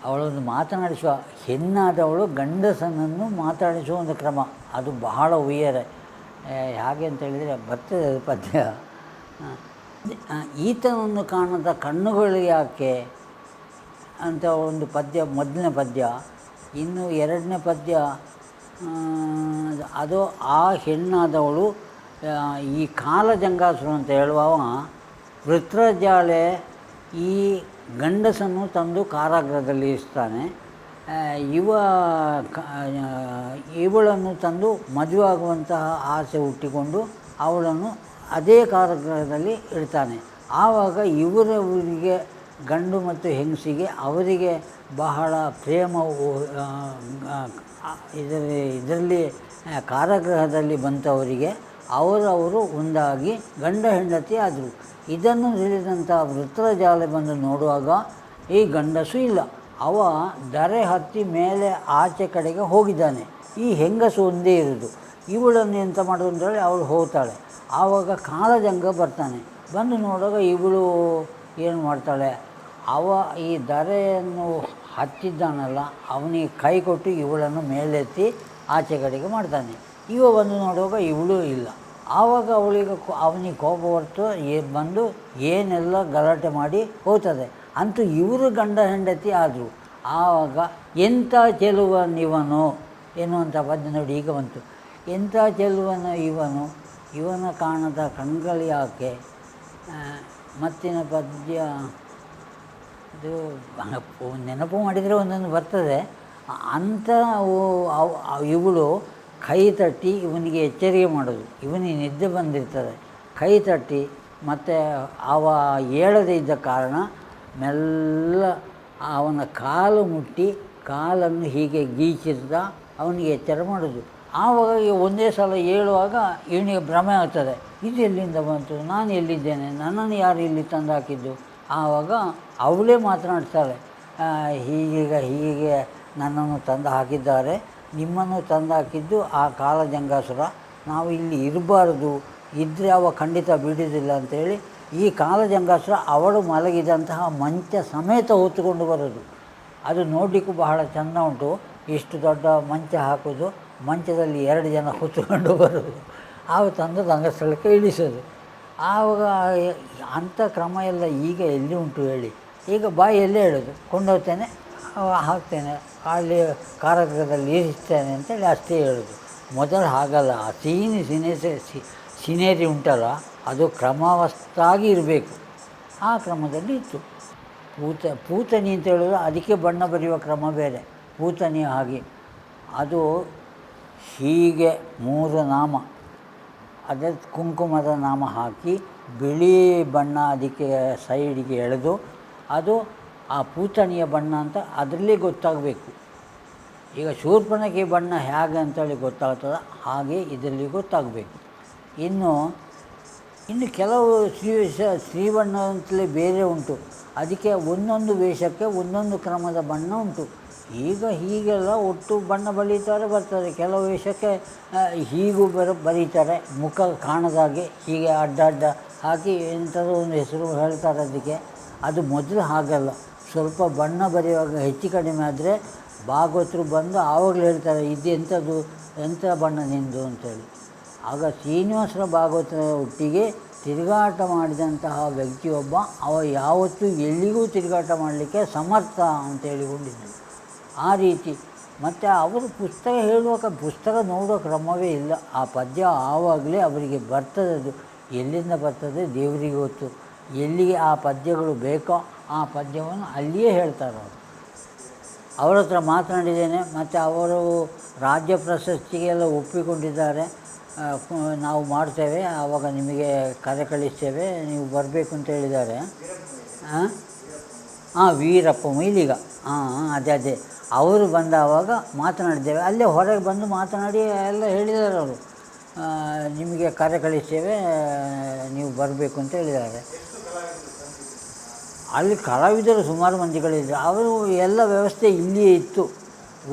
ಅವಳನ್ನು ಮಾತನಾಡಿಸುವ ಹೆಣ್ಣಾದವಳು ಗಂಡಸನನ್ನು ಮಾತಾಡಿಸುವ ಒಂದು ಕ್ರಮ, ಅದು ಬಹಳ ಉಯ್ಯರೆ. ಹೇಗೆ ಅಂತ ಹೇಳಿದರೆ ಬರ್ತದೆ ಅದು ಪದ್ಯ. ಈತನನ್ನು ಕಾಣದ ಕಣ್ಣುಗಳು ಯಾಕೆ ಅಂತ ಒಂದು ಪದ್ಯ, ಮೊದಲನೇ ಪದ್ಯ. ಇನ್ನು ಎರಡನೇ ಪದ್ಯ, ಅದು ಆ ಹೆಣ್ಣಾದವಳು ಈ ಕಾಲಜಂಗಾಸುರ ಅಂತ ಹೇಳುವವ ವೃತ್ರಜಾಲೆ ಈ ಗಂಡಸನ್ನು ತಂದು ಕಾರಾಗೃಹದಲ್ಲಿ ಇರಿಸ್ತಾನೆ. ಇವಳನ್ನು ತಂದು ಮದುವೆ ಆಗುವಂತಹ ಆಸೆ ಹುಟ್ಟಿಕೊಂಡು ಅವಳನ್ನು ಅದೇ ಕಾರಾಗೃಹದಲ್ಲಿ ಇಡ್ತಾನೆ. ಆವಾಗ ಇವರಿಗೆ ಗಂಡು ಮತ್ತು ಹೆಂಗಸಿಗೆ ಅವರಿಗೆ ಬಹಳ ಪ್ರೇಮವು ಇದರಲ್ಲಿ ಕಾರಾಗೃಹದಲ್ಲಿ ಬಂತವರಿಗೆ ಅವರವರು ಒಂದಾಗಿ ಗಂಡ ಹೆಂಡತಿ ಆದರು. ಇದನ್ನು ತಿಳಿದಂಥ ವೃತ್ರಜಾಲೆ ಬಂದು ನೋಡುವಾಗ ಈ ಗಂಡಸು ಇಲ್ಲ, ಅವ ದರೆ ಹತ್ತಿ ಮೇಲೆ ಆಚೆ ಕಡೆಗೆ ಹೋಗಿದ್ದಾನೆ. ಈ ಹೆಂಗಸು ಒಂದೇ ಇರೋದು. ಇವಳನ್ನು ಎಂತ ಮಾಡೋದು ಅಂತೇಳಿ ಅವಳು ಹೋಗ್ತಾಳೆ. ಆವಾಗ ಕಾಲಜಂಗ ಬರ್ತಾನೆ. ಬಂದು ನೋಡುವಾಗ ಇವಳು ಏನು ಮಾಡ್ತಾಳೆ, ಅವ ಈ ಧರೆಯನ್ನು ಹತ್ತಿದ್ದಾನಲ್ಲ ಅವನಿಗೆ ಕೈ ಕೊಟ್ಟು ಇವಳನ್ನು ಮೇಲೆತ್ತಿ ಆಚೆ ಕಡೆಗೆ ಮಾಡ್ತಾನೆ. ಇವ ಬಂದು ನೋಡುವಾಗ ಇವಳು ಇಲ್ಲ. ಆವಾಗ ಅವನಿಗೆ ಕೋಪ ಹೊರತು ಬಂದು ಏನೆಲ್ಲ ಗಲಾಟೆ ಮಾಡಿ ಹೋಗ್ತದೆ. ಅಂತೂ ಇವರು ಗಂಡ ಹೆಂಡತಿ ಆದರು. ಆವಾಗ ಎಂಥ ಚೆಲುವನಿವನು ಎನ್ನುವಂಥ ಪದ್ಯ ನೋಡಿ ಈಗ ಬಂತು. ಎಂಥ ಚೆಲುವನು ಇವನ ಕಾಣದ ಕಣ್ಗಳು ಯಾಕೆ. ಮತ್ತಿನ ಪದ್ಯ ಅದು ನೆನಪು ಮಾಡಿದರೆ ಒಂದೊಂದು ಬರ್ತದೆ. ಅಂಥ ಇವಳು ಕೈ ತಟ್ಟಿ ಇವನಿಗೆ ಎಚ್ಚರಿಕೆ ಮಾಡೋದು. ಇವನಿಗೆ ನಿದ್ದೆ ಬಂದಿರ್ತದೆ, ಕೈ ತಟ್ಟಿ ಮತ್ತು ಅವ ಏಳದೇ ಇದ್ದ ಕಾರಣ ಮೆಲ್ಲ ಅವನ ಕಾಲು ಮುಟ್ಟಿ ಕಾಲನ್ನು ಹೀಗೆ ಗೀಚಿರ್ತಾ ಅವನಿಗೆ ಎಚ್ಚರ ಮಾಡೋದು. ಆವಾಗ ಒಂದೇ ಸಲ ಹೇಳುವಾಗ ಇವನಿಗೆ ಭ್ರಮೆ ಆಗ್ತದೆ, ಇದು ಎಲ್ಲಿಂದ ಬಂತು, ನಾನು ಎಲ್ಲಿದ್ದೇನೆ, ನನ್ನನ್ನು ಯಾರು ಇಲ್ಲಿ ತಂದು ಹಾಕಿದ್ದು. ಆವಾಗ ಅವಳೇ ಮಾತನಾಡ್ತಾಳೆ, ಹೀಗೆ ನನ್ನನ್ನು ತಂದು ಹಾಕಿದ್ದಾರೆ, ನಿಮ್ಮನ್ನು ತಂದು ಹಾಕಿದ್ದು ಆ ಕಾಲಜಂಗಾಸುರ, ನಾವು ಇಲ್ಲಿ ಇರಬಾರ್ದು, ಇದ್ದರೆ ಅವ ಖಂಡಿತ ಬಿಡುವುದಿಲ್ಲ ಅಂಥೇಳಿ ಈ ಕಾಲಜಂಗಾಸುರ ಅವಳು ಮಲಗಿದಂತಹ ಮಂಚ ಸಮೇತ ಹೊತ್ತುಕೊಂಡು ಬರೋದು. ಅದು ನೋಡಲಿಕ್ಕೂ ಬಹಳ ಚೆಂದ ಉಂಟು. ಇಷ್ಟು ದೊಡ್ಡ ಮಂಚ ಹಾಕೋದು, ಮಂಚದಲ್ಲಿ 2 ಜನ ಹೊತ್ತುಕೊಂಡು ಬರೋದು, ಆಗ ತಂದು ರಂಗಸ್ಥಳಕ್ಕೆ ಇಳಿಸೋದು. ಆವಾಗ ಅಂಥ ಕ್ರಮ ಎಲ್ಲ ಈಗ ಎಲ್ಲಿ ಉಂಟು ಹೇಳಿ. ಈಗ ಬಾಯಲ್ಲೇ ಹೇಳೋದು, ಕೊಂಡೋಗ್ತೇನೆ, ಹಾಕ್ತೇನೆ, ಅಲ್ಲಿ ಕಾರಾಗೃಹದಲ್ಲಿ ಇರಿಸ್ತೇನೆ ಅಂತೇಳಿ ಅಷ್ಟೇ ಹೇಳೋದು. ಮೊದಲು ಹಾಗಲ್ಲ. ಆ ಸಿನೇರಿ ಉಂಟಲ್ಲ, ಅದು ಕ್ರಮವತ್ತಾಗಿ ಇರಬೇಕು. ಆ ಕ್ರಮದಲ್ಲಿ ಇತ್ತು. ಪೂತನಿ ಅಂತ ಹೇಳೋದು ಅದಕ್ಕೆ ಬಣ್ಣ ಬರೆಯುವ ಕ್ರಮ ಬೇರೆ. ಪೂತನಿ ಹಾಗೆ ಅದು ಹೀಗೆ 3 ನಾಮ, ಅದೇ ಕುಂಕುಮದ ನಾಮ ಹಾಕಿ ಬಿಳಿ ಬಣ್ಣ ಅದಕ್ಕೆ ಸೈಡಿಗೆ ಎಳೆದು ಅದು ಆ ಪೂತಣಿಯ ಬಣ್ಣ ಅಂತ ಅದರಲ್ಲಿ ಗೊತ್ತಾಗಬೇಕು. ಈಗ ಶೂರ್ಪಣಖಿ ಬಣ್ಣ ಹೇಗೆ ಅಂತೇಳಿ ಗೊತ್ತಾಗ್ತದೆ, ಹಾಗೆ ಇದರಲ್ಲಿ ಗೊತ್ತಾಗಬೇಕು. ಇನ್ನು ಕೆಲವು ಶ್ರೀಬಣ್ಣ ಅಂತಲೇ ಬೇರೆ ಉಂಟು. ಅದಕ್ಕೆ ಒಂದೊಂದು ವೇಷಕ್ಕೆ ಒಂದೊಂದು ಕ್ರಮದ ಬಣ್ಣ ಉಂಟು. ಈಗ ಹೀಗೆಲ್ಲ ಒಟ್ಟು ಬಣ್ಣ ಬರ್ತದೆ. ಕೆಲವು ವೇಷಕ್ಕೆ ಹೀಗೂ ಬರೀತಾರೆ, ಮುಖ ಕಾಣದಾಗೆ ಹೀಗೆ ಅಡ್ಡ ಹಾಕಿ ಎಂಥದೋ ಒಂದು ಹೆಸರು ಹೇಳ್ತಾರೆ ಅದಕ್ಕೆ. ಅದು ಮೊದಲು ಹಾಗಲ್ಲ. ಸ್ವಲ್ಪ ಬಣ್ಣ ಬರೆಯುವಾಗ ಹೆಚ್ಚು ಕಡಿಮೆ ಆದರೆ ಭಾಗವತರು ಬಂದು ಆವಾಗಲೂ ಹೇಳ್ತಾರೆ, ಇದು ಎಂಥ ಬಣ್ಣ ನಿಂದು ಅಂತೇಳಿ. ಆಗ ಶ್ರೀನಿವಾಸರ ಭಾಗವತರ ಒಟ್ಟಿಗೆ ತಿರುಗಾಟ ಮಾಡಿದಂತಹ ವ್ಯಕ್ತಿಯೊಬ್ಬ ಅವ ಯಾವತ್ತೂ ಎಲ್ಲಿಗೂ ತಿರುಗಾಟ ಮಾಡಲಿಕ್ಕೆ ಸಮರ್ಥ ಅಂತ ಹೇಳಿಕೊಂಡಿದ್ದರು. ಆ ರೀತಿ ಮತ್ತು ಅವರು ಪುಸ್ತಕ ಹೇಳುವಾಗ ಪುಸ್ತಕ ನೋಡೋ ಕ್ರಮವೇ ಇಲ್ಲ. ಆ ಪದ್ಯ ಆವಾಗಲೇ ಅವರಿಗೆ ಬರ್ತದದು, ಎಲ್ಲಿಂದ ಬರ್ತದೆ ದೇವರಿಗೆ ಗೊತ್ತು. ಎಲ್ಲಿಗೆ ಆ ಪದ್ಯಗಳು ಬೇಕೋ ಆ ಪದ್ಯವನ್ನು ಅಲ್ಲಿಯೇ ಹೇಳ್ತಾರೆ ಅವರು. ಅವರ ಹತ್ರ ಮಾತನಾಡಿದ್ದೇನೆ, ಮತ್ತು ಅವರು ರಾಜ್ಯ ಪ್ರಶಸ್ತಿಗೆಲ್ಲ ಒಪ್ಪಿಕೊಂಡಿದ್ದಾರೆ. ನಾವು ಮಾಡ್ತೇವೆ, ಆವಾಗ ನಿಮಗೆ ಕರೆ ಕಳಿಸ್ತೇವೆ, ನೀವು ಬರಬೇಕು ಅಂತ ಹೇಳಿದ್ದಾರೆ. ವೀರಪ್ಪ ಮೊಯ್ಲಿಗ, ಅದೇ ಅವರು ಬಂದಾವಾಗ ಮಾತನಾಡಿದ್ದೇವೆ. ಅಲ್ಲೇ ಹೊರಗೆ ಬಂದು ಮಾತನಾಡಿ ಎಲ್ಲ ಹೇಳಿದ್ದಾರೆ ಅವರು, ನಿಮಗೆ ಕರೆ ಕಳಿಸ್ತೇವೆ, ನೀವು ಬರಬೇಕು ಅಂತ ಹೇಳಿದ್ದಾರೆ. ಅಲ್ಲಿ ಕಲಾವಿದರು ಸುಮಾರು ಮಂದಿಗಳಿದ್ದರು. ಅವರು ಎಲ್ಲ ವ್ಯವಸ್ಥೆ ಇಲ್ಲಿಯೇ ಇತ್ತು,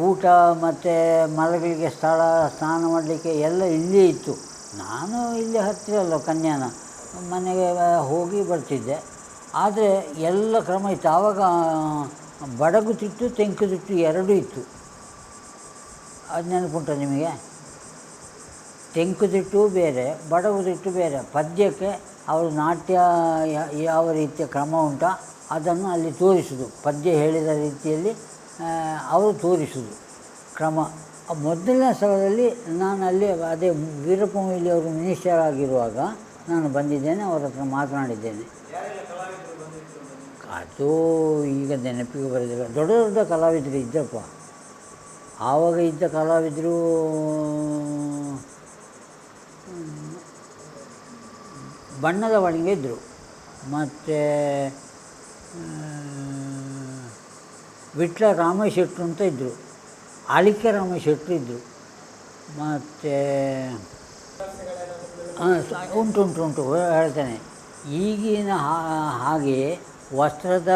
ಊಟ ಮತ್ತು ಮಲಗಲಿಕ್ಕೆ ಸ್ಥಳ, ಸ್ನಾನ ಮಾಡಲಿಕ್ಕೆ ಎಲ್ಲ ಇಲ್ಲಿಯೇ ಇತ್ತು. ನಾನು ಇಲ್ಲಿ ಹತ್ತಿರ ಅಲ್ಲ ಕನ್ಯಾನ, ಮನೆಗೆ ಹೋಗಿ ಬರ್ತಿದ್ದೆ. ಆದರೆ ಎಲ್ಲ ಕ್ರಮ ಇತ್ತು. ಆವಾಗ ಬಡಗು ತಿಟ್ಟು ತೆಂಕು ತಿಟ್ಟು ಎರಡೂ ಇತ್ತು. ಅದು ನೆನಪುಂಟ ನಿಮಗೆ? ತೆಂಕು ತಿಟ್ಟು ಬೇರೆ, ಬಡಗು ತಿಟ್ಟು ಬೇರೆ. ಪದ್ಯಕ್ಕೆ ಅವರು ನಾಟ್ಯ ಯಾವ ರೀತಿಯ ಕ್ರಮ ಉಂಟೋ ಅದನ್ನು ಅಲ್ಲಿ ತೋರಿಸೋದು, ಪದ್ಯ ಹೇಳಿದ ರೀತಿಯಲ್ಲಿ ಅವರು ತೋರಿಸೋದು ಕ್ರಮ. ಮೊದಲನೇ ಸ್ಥಳದಲ್ಲಿ ನಾನು ಅಲ್ಲಿ ಅದೇ ವೀರಪ್ಪ ಮೊಯ್ಲಿ ಅವರು ಮಿನಿಸ್ಟರ್ ಆಗಿರುವಾಗ ನಾನು ಬಂದಿದ್ದೇನೆ, ಅವರ ಹತ್ರ ಮಾತನಾಡಿದ್ದೇನೆ. ಅದು ಈಗ ನೆನಪಿಗೆ ಬರೋದಿಲ್ಲ. ದೊಡ್ಡ ದೊಡ್ಡ ಕಲಾವಿದರು ಇದ್ದಪ್ಪ, ಆವಾಗ ಇದ್ದ ಕಲಾವಿದರು ಬಣ್ಣದ ಬಳಿಗೆ ಇದ್ದರು, ಮತ್ತು ವಿಟ್ಲ ರಾಮಶೆಟ್ರು ಅಂತ ಇದ್ದರು, ಆಳಿಕೆ ರಾಮಶೆಟ್ರು ಇದ್ದರು, ಮತ್ತು ಉಂಟು ಹೇಳ್ತೇನೆ. ಈಗಿನ ಹಾಗೆಯೇ ವಸ್ತ್ರದ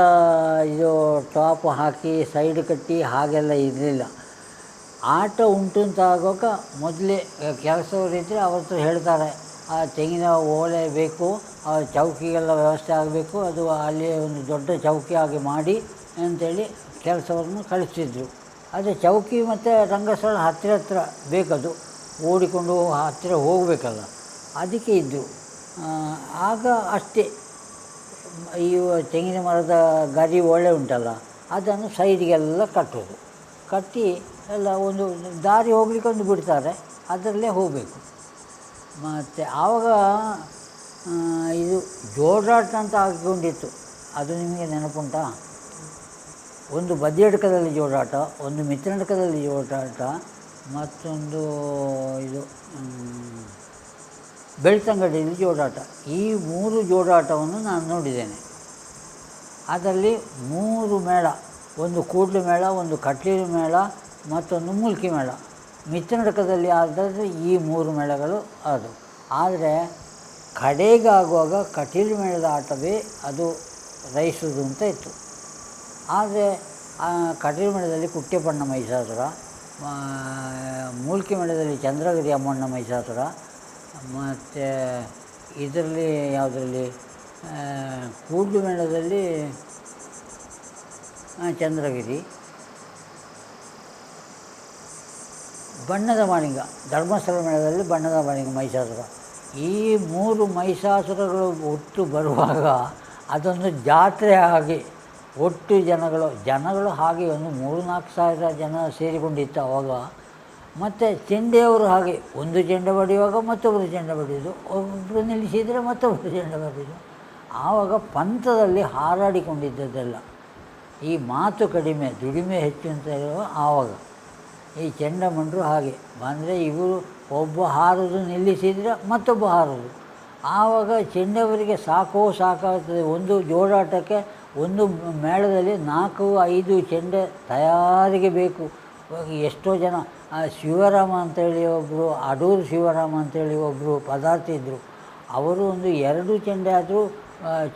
ಇದು ಟಾಪ್ ಹಾಕಿ ಸೈಡ್ ಕಟ್ಟಿ ಹಾಗೆಲ್ಲ ಇರಲಿಲ್ಲ. ಆಟ ಉಂಟು ಅಂತ ಆಗುವಾಗ ಮೊದಲೇ ಕೆಲಸವರಿದ್ದರೆ ಅವ್ರ ಹತ್ರ ಹೇಳ್ತಾರೆ, ಆ ತೆಂಗಿನ ಓಲೆ ಬೇಕು, ಆ ಚೌಕಿಗೆಲ್ಲ ವ್ಯವಸ್ಥೆ ಆಗಬೇಕು, ಅದು ಅಲ್ಲಿ ಒಂದು ದೊಡ್ಡ ಚೌಕಿ ಆಗಿ ಮಾಡಿ ಅಂಥೇಳಿ ಕೆಲಸವನ್ನು ಕಳಿಸ್ತಿದ್ರು. ಅದೇ ಚೌಕಿ ಮತ್ತು ರಂಗಸ್ಥಳ ಹತ್ತಿರ ಬೇಕದು, ಓಡಿಕೊಂಡು ಹತ್ತಿರ ಹೋಗಬೇಕಲ್ಲ, ಅದಕ್ಕೆ ಇದ್ದರು. ಆಗ ಅಷ್ಟೇ, ಈ ತೆಂಗಿನ ಮರದ ಗರಿ ಒಳ್ಳೆ ಉಂಟಲ್ಲ, ಅದನ್ನು ಸೈಡಿಗೆಲ್ಲ ಕಟ್ಟೋದು, ಕಟ್ಟಿ ಎಲ್ಲ ಒಂದು ದಾರಿ ಹೋಗ್ಲಿಕ್ಕೆ ಒಂದು ಬಿಡ್ತಾರೆ, ಅದರಲ್ಲೇ ಹೋಗಬೇಕು. ಮತ್ತು ಆವಾಗ ಇದು ಜೋಡಾಟ ಅಂತ ಹಾಕಿಕೊಂಡಿತ್ತು, ಅದು ನಿಮಗೆ ನೆನಪುಂಟಾ? ಒಂದು ಬದಿಯಡ್ಕದಲ್ಲಿ ಜೋಡಾಟ, ಒಂದು ಮಿತ್ರಡ್ಕದಲ್ಲಿ ಜೋಡಾಟ, ಮತ್ತೊಂದು ಇದು ಬೆಳ್ತಂಗಡಿಯಲ್ಲಿ ಜೋಡಾಟ. ಈ 3 ಜೋಡಾಟವನ್ನು ನಾನು ನೋಡಿದ್ದೇನೆ. ಅದರಲ್ಲಿ 3 ಮೇಳ, ಒಂದು ಕೂಡ್ಲು ಮೇಳ, ಒಂದು ಕಟ್ಲಿಲು ಮೇಳ, ಮತ್ತೊಂದು ಮುಲ್ಕಿ ಮೇಳ. ಮಿತ್ರನಡಕದಲ್ಲಿ ಆದರೆ ಈ 3 ಮೇಳಗಳು ಅದು. ಆದರೆ ಕಡೆಗಾಗುವಾಗ ಕಟೀಲು ಮೇಳದ ಆಟವೇ ಅದು ರೈಸುವುದು ಅಂತ ಇತ್ತು. ಆದರೆ ಕಟೀಲು ಮೇಳದಲ್ಲಿ ಕುಟ್ಟೆಪಣ್ಣ ಮಹಿಷಾಸುರ, ಮೂಲ್ಕಿ ಮೇಳದಲ್ಲಿ ಚಂದ್ರಗಿರಿ ಅಮ್ಮಣ್ಣ ಮಹಿಷಾಸುರ, ಮತ್ತು ಇದರಲ್ಲಿ ಯಾವುದರಲ್ಲಿ ಕೂಡ್ಲು ಮೇಳದಲ್ಲಿ ಚಂದ್ರಗಿರಿ, ಬಣ್ಣದ ಮಾಳಿಂಗ, ಧರ್ಮಸ್ಥಳ ಮೇಳದಲ್ಲಿ ಬಣ್ಣದ ಮಾಳಿಂಗ ಮಹಿಷಾಸುರ. ಈ 3 ಮಹಿಷಾಸುರಗಳು ಒಟ್ಟು ಬರುವಾಗ ಅದೊಂದು ಜಾತ್ರೆ ಆಗಿ ಒಟ್ಟು ಜನಗಳು ಹಾಗೆ ಒಂದು 3-4 ಸಾವಿರ ಜನ ಸೇರಿಕೊಂಡಿತ್ತು ಆವಾಗ. ಮತ್ತು ಚೆಂಡೆಯವರು ಹಾಗೆ, ಒಂದು ಚೆಂಡೆ ಬಡಿಯುವಾಗ ಮತ್ತೊಬ್ಬರು ಚೆಂಡೆ ಬಡಿಯೋದು, ಒಬ್ಬರು ನಿಲ್ಲಿಸಿದರೆ ಮತ್ತೊಬ್ಬರು ಚೆಂಡೆ ಬಡಿಯೋದು. ಆವಾಗ ಪಂಥದಲ್ಲಿ ಹಾರಾಡಿಕೊಂಡಿದ್ದದ್ದೆಲ್ಲ. ಈ ಮಾತು ಕಡಿಮೆ ದುಡಿಮೆ ಹೆಚ್ಚು ಅಂತ ಹೇಳುವ ಆವಾಗ ಈ ಚೆಂಡಮಂಡರು ಹಾಗೆ ಬಂದರೆ ಇವರು ಒಬ್ಬ ಹಾರೋದು ನಿಲ್ಲಿಸಿದರೆ ಮತ್ತೊಬ್ಬ ಹಾರೋದು. ಆವಾಗ ಚೆಂಡೆಯವರಿಗೆ ಸಾಕಾಗ್ತದೆ. ಒಂದು ಜೋಡಾಟಕ್ಕೆ ಒಂದು ಮೇಳದಲ್ಲಿ 4-5 ಚೆಂಡೆ ತಯಾರಿಗೆ ಬೇಕು. ಎಷ್ಟೋ ಜನ ಶಿವರಾಮ ಅಂತೇಳಿ ಒಬ್ಬರು, ಅಡೂರು ಶಿವರಾಮ ಅಂತೇಳಿ ಒಬ್ಬರು ಪದಾರ್ಥ ಇದ್ದರು. ಅವರು ಒಂದು 2 ಚೆಂಡೆ ಆದರೂ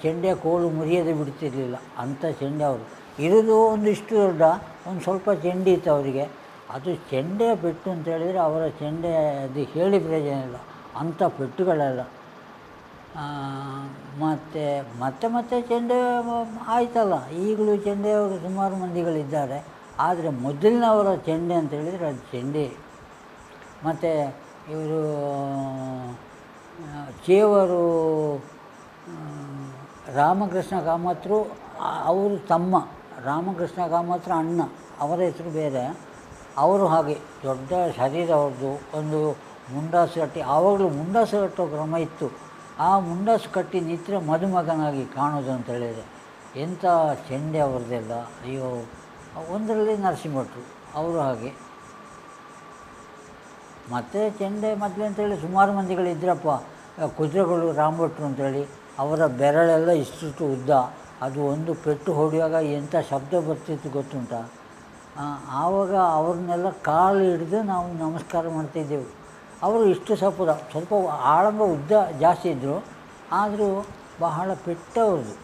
ಚೆಂಡೆ ಕೋಲು ಮುರಿಯದೆ ಬಿಡ್ತಿರಲಿಲ್ಲ, ಅಂಥ ಚೆಂಡೆ ಅವರು ಇರೋದು. ಒಂದಿಷ್ಟು ದೊಡ್ಡ ಒಂದು ಸ್ವಲ್ಪ ಚೆಂಡೆ ಇತ್ತು ಅವರಿಗೆ. ಅದು ಚೆಂಡೆ ಪೆಟ್ಟು ಅಂತೇಳಿದರೆ ಅವರ ಚೆಂಡೆ ಅದು ಹೇಳಿ ಪ್ರಯೋಜನ ಇಲ್ಲ, ಅಂಥ ಪೆಟ್ಟುಗಳೆಲ್ಲ. ಮತ್ತೆ ಚೆಂಡೆ ಆಯ್ತಲ್ಲ, ಈಗಲೂ ಚೆಂಡೆಯವರು ಸುಮಾರು ಮಂದಿಗಳಿದ್ದಾರೆ. ಆದರೆ ಮೊದಲಿನವರ ಚೆಂಡೆ ಅಂತೇಳಿದರೆ ಅದು ಚೆಂಡೆ. ಮತ್ತು ಇವರು ಚೇವರು ರಾಮಕೃಷ್ಣ ಕಾಮತ್ರು ಅವರು ತಮ್ಮ, ರಾಮಕೃಷ್ಣ ಕಾಮತ್ರ ಅಣ್ಣ, ಅವರ ಹೆಸರು ಬೇರೆ. ಅವರು ಹಾಗೆ ದೊಡ್ಡ ಶರೀರ ಅವ್ರದ್ದು, ಒಂದು ಮುಂಡಾಸು ಕಟ್ಟಿ, ಆವಾಗಲೂ ಮುಂಡಾಸು ಕಟ್ಟೋ ಕ್ರಮ ಇತ್ತು. ಆ ಮುಂಡಾಸು ಕಟ್ಟಿ ನಿತ್ರೆ ಮದುಮಗನಾಗಿ ಕಾಣೋದು ಅಂತ ಹೇಳಿದರೆ ಎಂಥ ಚೆಂಡೆ ಅವ್ರದ್ದೆಲ್ಲ. ಅಯ್ಯೋ, ಒಂದರಲ್ಲಿ ನರಸಿಂಹಭಟ್ರು ಅವರು ಹಾಗೆ. ಮತ್ತು ಚೆಂಡೆ ಮೊದಲೇ ಅಂತೇಳಿ ಸುಮಾರು ಮಂದಿಗಳಿದ್ರಪ್ಪ. ಕುದುರೆಗಳು ರಾಮಭಟ್ರು ಅಂತೇಳಿ, ಅವರ ಬೆರಳೆಲ್ಲ ಇಷ್ಟು ಉದ್ದ, ಅದು ಒಂದು ಪೆಟ್ಟು ಹೊಡೆಯುವಾಗ ಎಂಥ ಶಬ್ದ ಬರ್ತಿತ್ತು ಗೊತ್ತುಂಟ. ಆವಾಗ ಅವ್ರನ್ನೆಲ್ಲ ಕಾಲು ಹಿಡಿದು ನಾವು ನಮಸ್ಕಾರ ಮಾಡ್ತಿದ್ದೆವು. ಅವರು ಇಷ್ಟು ಸ್ವಲ್ಪ ಆಳಂಬ ಉದ್ದ ಜಾಸ್ತಿ ಇದ್ದರು, ಆದರೂ ಬಹಳ ಪೆಟ್ಟವ್ರದ್ದು.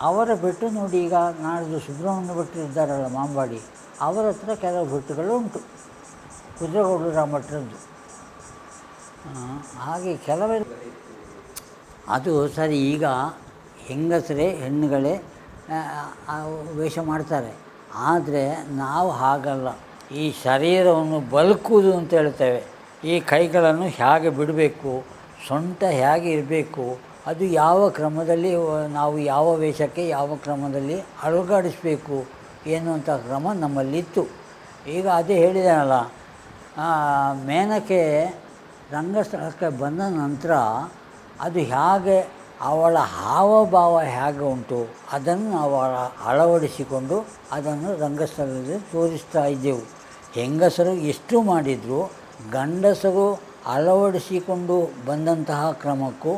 ಅವರ ಪೆಟ್ಟು ನೋಡಿ, ಈಗ ನಾಡಿದ್ದು ಸುಬ್ರಹ್ಮಣ್ಯ ಭಟ್ರು ಇದ್ದಾರಲ್ಲ ಮಾಂಬಾಡಿ, ಅವರ ಹತ್ರ ಕೆಲವು ಪೆಟ್ಟುಗಳು ಉಂಟು, ಕುದುರೆಗೌಡರು ರಾಮಭಟ್ರದ್ದು. ಹಾಗೆ ಕೆಲವೆಲ್ಲ ಅದು ಸರಿ. ಈಗ ಹೆಂಗಸರೇ ಹೆಣ್ಣುಗಳೇ ವೇಷ ಮಾಡ್ತಾರೆ, ಆದರೆ ನಾವು ಹಾಗಲ್ಲ. ಈ ಶರೀರವನ್ನು ಬಲ್ಕುವುದು ಅಂತ ಹೇಳ್ತೇವೆ. ಈ ಕೈಗಳನ್ನು ಹೇಗೆ ಬಿಡಬೇಕು, ಸೊಂಟ ಹೇಗೆ ಇರಬೇಕು, ಅದು ಯಾವ ಕ್ರಮದಲ್ಲಿ ನಾವು ಯಾವ ವೇಷಕ್ಕೆ ಯಾವ ಕ್ರಮದಲ್ಲಿ ಅಲುಗಾಡಿಸಬೇಕು ಎನ್ನುವಂಥ ಕ್ರಮ ನಮ್ಮಲ್ಲಿತ್ತು. ಈಗ ಅದೇ ಹೇಳಿದೆನಲ್ಲ, ಮೇನಕೆ ರಂಗಸ್ಥಳಕ್ಕೆ ಬಂದ ನಂತರ ಅದು ಹೇಗೆ ಅವಳ ಹಾವಭಾವ ಹೇಗೆ ಉಂಟು ಅದನ್ನು ನಾವು ಅಳವಡಿಸಿಕೊಂಡು ಅದನ್ನು ರಂಗಸ್ಥಳದಲ್ಲಿ ತೋರಿಸ್ತಾ ಇದ್ದೆವು. ಹೆಂಗಸರು ಎಷ್ಟು ಮಾಡಿದರೂ ಗಂಡಸರು ಅಳವಡಿಸಿಕೊಂಡು ಬಂದಂತಹ ಕ್ರಮಕ್ಕೂ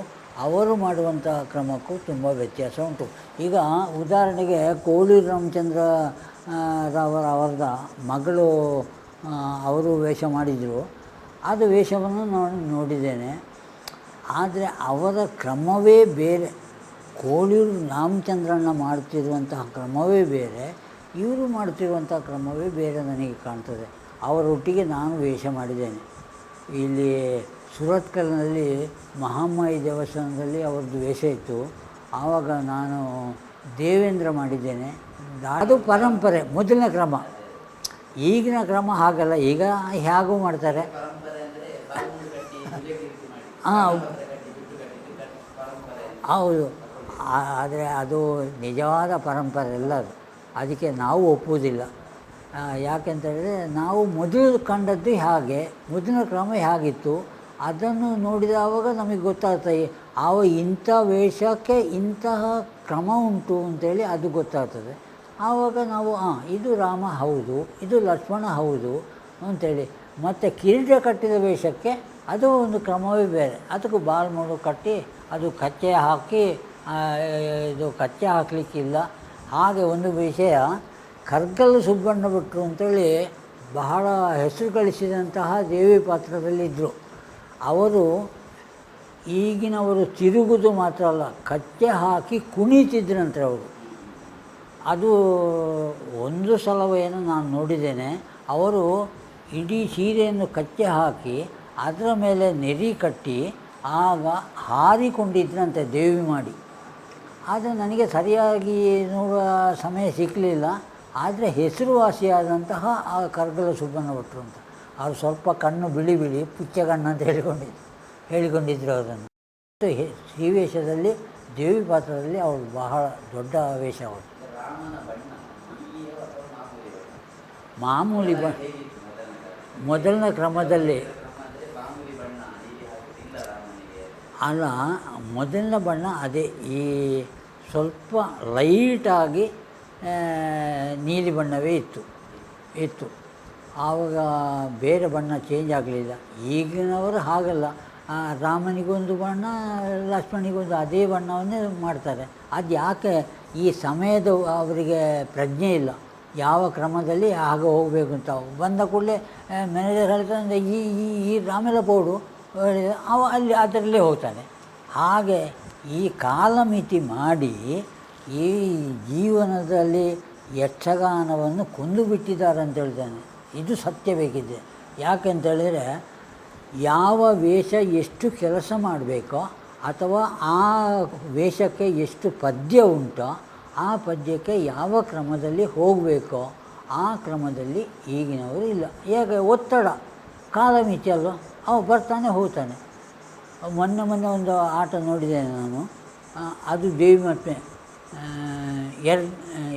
ಅವರು ಮಾಡುವಂತಹ ಕ್ರಮಕ್ಕೂ ತುಂಬ ವ್ಯತ್ಯಾಸ ಉಂಟು. ಈಗ ಉದಾಹರಣೆಗೆ ಕೋಳೂರು ರಾಮಚಂದ್ರ ಅವರದ ಮಗಳು ಅವರು ವೇಷ ಮಾಡಿದರು. ಅದು ವೇಷವನ್ನು ನಾನು ನೋಡಿದ್ದೇನೆ, ಆದರೆ ಅವರ ಕ್ರಮವೇ ಬೇರೆ. ಕೋಳೂರು ರಾಮಚಂದ್ರಣ್ಣ ಮಾಡ್ತಿರುವಂತಹ ಕ್ರಮವೇ ಬೇರೆ, ಇವರು ಮಾಡ್ತಿರುವಂಥ ಕ್ರಮವೇ ಬೇರೆ ನನಗೆ ಕಾಣ್ತದೆ. ಅವರೊಟ್ಟಿಗೆ ನಾನು ವೇಷ ಮಾಡಿದ್ದೇನೆ. ಇಲ್ಲಿ ಸುರತ್ಕಲ್ನಲ್ಲಿ ಮಹಾಮಾಯಿ ದೇವಸ್ಥಾನದಲ್ಲಿ ಅವ್ರದ್ದು ವೇಷ ಇತ್ತು. ಆವಾಗ ನಾನು ದೇವೇಂದ್ರ ಮಾಡಿದ್ದೇನೆ. ಅದು ಪರಂಪರೆ, ಮೊದಲನೇ ಕ್ರಮ. ಈಗಿನ ಕ್ರಮ ಹಾಗಲ್ಲ, ಈಗ ಹೇಗೂ ಮಾಡ್ತಾರೆ. ಹೌದು, ಆದರೆ ಅದು ನಿಜವಾದ ಪರಂಪರೆ ಅಲ್ಲ ಅದು. ಅದಕ್ಕೆ ನಾವು ಒಪ್ಪುವುದಿಲ್ಲ. ಯಾಕೆಂತೇಳಿದರೆ ನಾವು ಮೊದಲು ಕಂಡದ್ದು ಹಾಗೆ, ಮೊದಲಿನ ಕ್ರಮ ಹೇಗಿತ್ತು ಅದನ್ನು ನೋಡಿದವಾಗ ನಮಗೆ ಗೊತ್ತಾಗ್ತದೆ. ಇಂಥ ವೇಷಕ್ಕೆ ಇಂತಹ ಕ್ರಮ ಉಂಟು ಅಂತೇಳಿ ಅದು ಗೊತ್ತಾಗ್ತದೆ. ಆವಾಗ ನಾವು ಇದು ರಾಮ ಹೌದು, ಇದು ಲಕ್ಷ್ಮಣ ಹೌದು ಅಂಥೇಳಿ. ಮತ್ತು ಕಿರೀಟ ಕಟ್ಟಿದ ವೇಷಕ್ಕೆ ಅದು ಒಂದು ಕ್ರಮವೇ ಬೇರೆ. ಅದಕ್ಕೂ ಬಾಲ್ಮೂಡು ಕಟ್ಟಿ ಅದು ಕಚ್ಚೆ ಹಾಕಿ, ಇದು ಕಚ್ಚೆ ಹಾಕಲಿಕ್ಕಿಲ್ಲ. ಹಾಗೆ ಒಂದು ವಿಷಯ, ಕರ್ಗಲ್ಲು ಸುಬ್ಬಣ್ಣ ಭಟ್ರು ಅಂತೇಳಿ ಬಹಳ ಹೆಸರು ಗಳಿಸಿದಂತಹ ದೇವಿ ಪಾತ್ರದಲ್ಲಿದ್ದರು. ಅವರು ಈಗಿನವರು ತಿರುಗುವುದು ಮಾತ್ರ ಅಲ್ಲ, ಕಚ್ಚೆ ಹಾಕಿ ಕುಣಿತಿದ್ರಂತೆ ಅವರು. ಅದು ಒಂದು ಸಲವೇನೋ ನಾನು ನೋಡಿದ್ದೇನೆ. ಅವರು ಇಡೀ ಸೀರೆಯನ್ನು ಕಚ್ಚೆ ಹಾಕಿ ಅದರ ಮೇಲೆ ನೆರಿ ಕಟ್ಟಿ ಆಗ ಹಾರಿಕೊಂಡಿದ್ರಂತೆ ದೇವಿ ಮಾಡಿ. ಆದರೆ ನನಗೆ ಸರಿಯಾಗಿ ನೋಡುವ ಸಮಯ ಸಿಕ್ಕಲಿಲ್ಲ. ಆದರೆ ಹೆಸರುವಾಸಿಯಾದಂತಹ ಆ ಕರ್ಗಲ್ಲು ಸುಬ್ಬಣ್ಣ ಭಟ್ರು ಅಂತ, ಅವರು ಸ್ವಲ್ಪ ಕಣ್ಣು ಬಿಳಿ ಬಿಳಿ ಪುಚ್ಚಗಣ್ಣು ಅಂತ ಹೇಳಿಕೊಂಡಿದ್ದರು ಅವರನ್ನು. ಈ ವೇಷದಲ್ಲಿ ದೇವಿ ಪಾತ್ರದಲ್ಲಿ ಅವಳು ಬಹಳ ದೊಡ್ಡ ವೇಷ. ಅವಳು ಮಾಮೂಲಿ ಮೊದಲನೇ ಕ್ರಮದಲ್ಲಿ ಅಲ್ಲ, ಮೊದಲನೇ ಬಣ್ಣ ಅದೇ, ಈ ಸ್ವಲ್ಪ ಲೈಟಾಗಿ ನೀಲಿ ಬಣ್ಣವೇ ಇತ್ತು. ಆವಾಗ ಬೇರೆ ಬಣ್ಣ ಚೇಂಜ್ ಆಗಲಿಲ್ಲ. ಈಗಿನವರು ಹಾಗಲ್ಲ, ರಾಮನಿಗೊಂದು ಬಣ್ಣ, ಲಕ್ಷ್ಮಣಿಗೊಂದು ಅದೇ ಬಣ್ಣವನ್ನೇ ಮಾಡ್ತಾರೆ. ಅದು ಯಾಕೆ, ಈ ಸಮಯದ ಅವರಿಗೆ ಪ್ರಜ್ಞೆ ಇಲ್ಲ, ಯಾವ ಕ್ರಮದಲ್ಲಿ ಆಗ ಹೋಗಬೇಕು ಅಂತ. ಬಂದ ಕೂಡಲೇ ಮ್ಯಾನೇಜರ್ ಹೇಳ್ತಾನೆ, ಈ ರಾಮೆಲ್ಲ ಪೌಡು ಅಲ್ಲಿ ಅದರಲ್ಲೇ ಹೋಗ್ತಾನೆ. ಹಾಗೆ ಈ ಕಾಲಮಿತಿ ಮಾಡಿ ಈ ಜೀವನದಲ್ಲಿ ಯಕ್ಷಗಾನವನ್ನು ಕೊಂದು ಬಿಟ್ಟಿದ್ದಾರೆ ಅಂತ ಹೇಳ್ತಾನೆ. ಇದು ಸತ್ಯ ಬೇಕಿದೆ. ಯಾಕೆಂತೇಳಿದರೆ, ಯಾವ ವೇಷ ಎಷ್ಟು ಕೆಲಸ ಮಾಡಬೇಕೋ ಅಥವಾ ಆ ವೇಷಕ್ಕೆ ಎಷ್ಟು ಪದ್ಯ ಉಂಟೋ ಆ ಪದ್ಯಕ್ಕೆ ಯಾವ ಕ್ರಮದಲ್ಲಿ ಹೋಗಬೇಕೋ ಆ ಕ್ರಮದಲ್ಲಿ ಈಗಿನವರು ಇಲ್ಲ. ಹೇಗೆ ಒತ್ತಡ, ಕಾಲಮಿತಿ ಅಲ್ವ, ಅವ ಬರ್ತಾನೆ ಹೋಗ್ತಾನೆ. ಮೊನ್ನೆ ಮೊನ್ನೆ ಒಂದು ಆಟ ನೋಡಿದ್ದೇನೆ ನಾನು. ಅದು ದೇವಿ ಮತ್ತೆ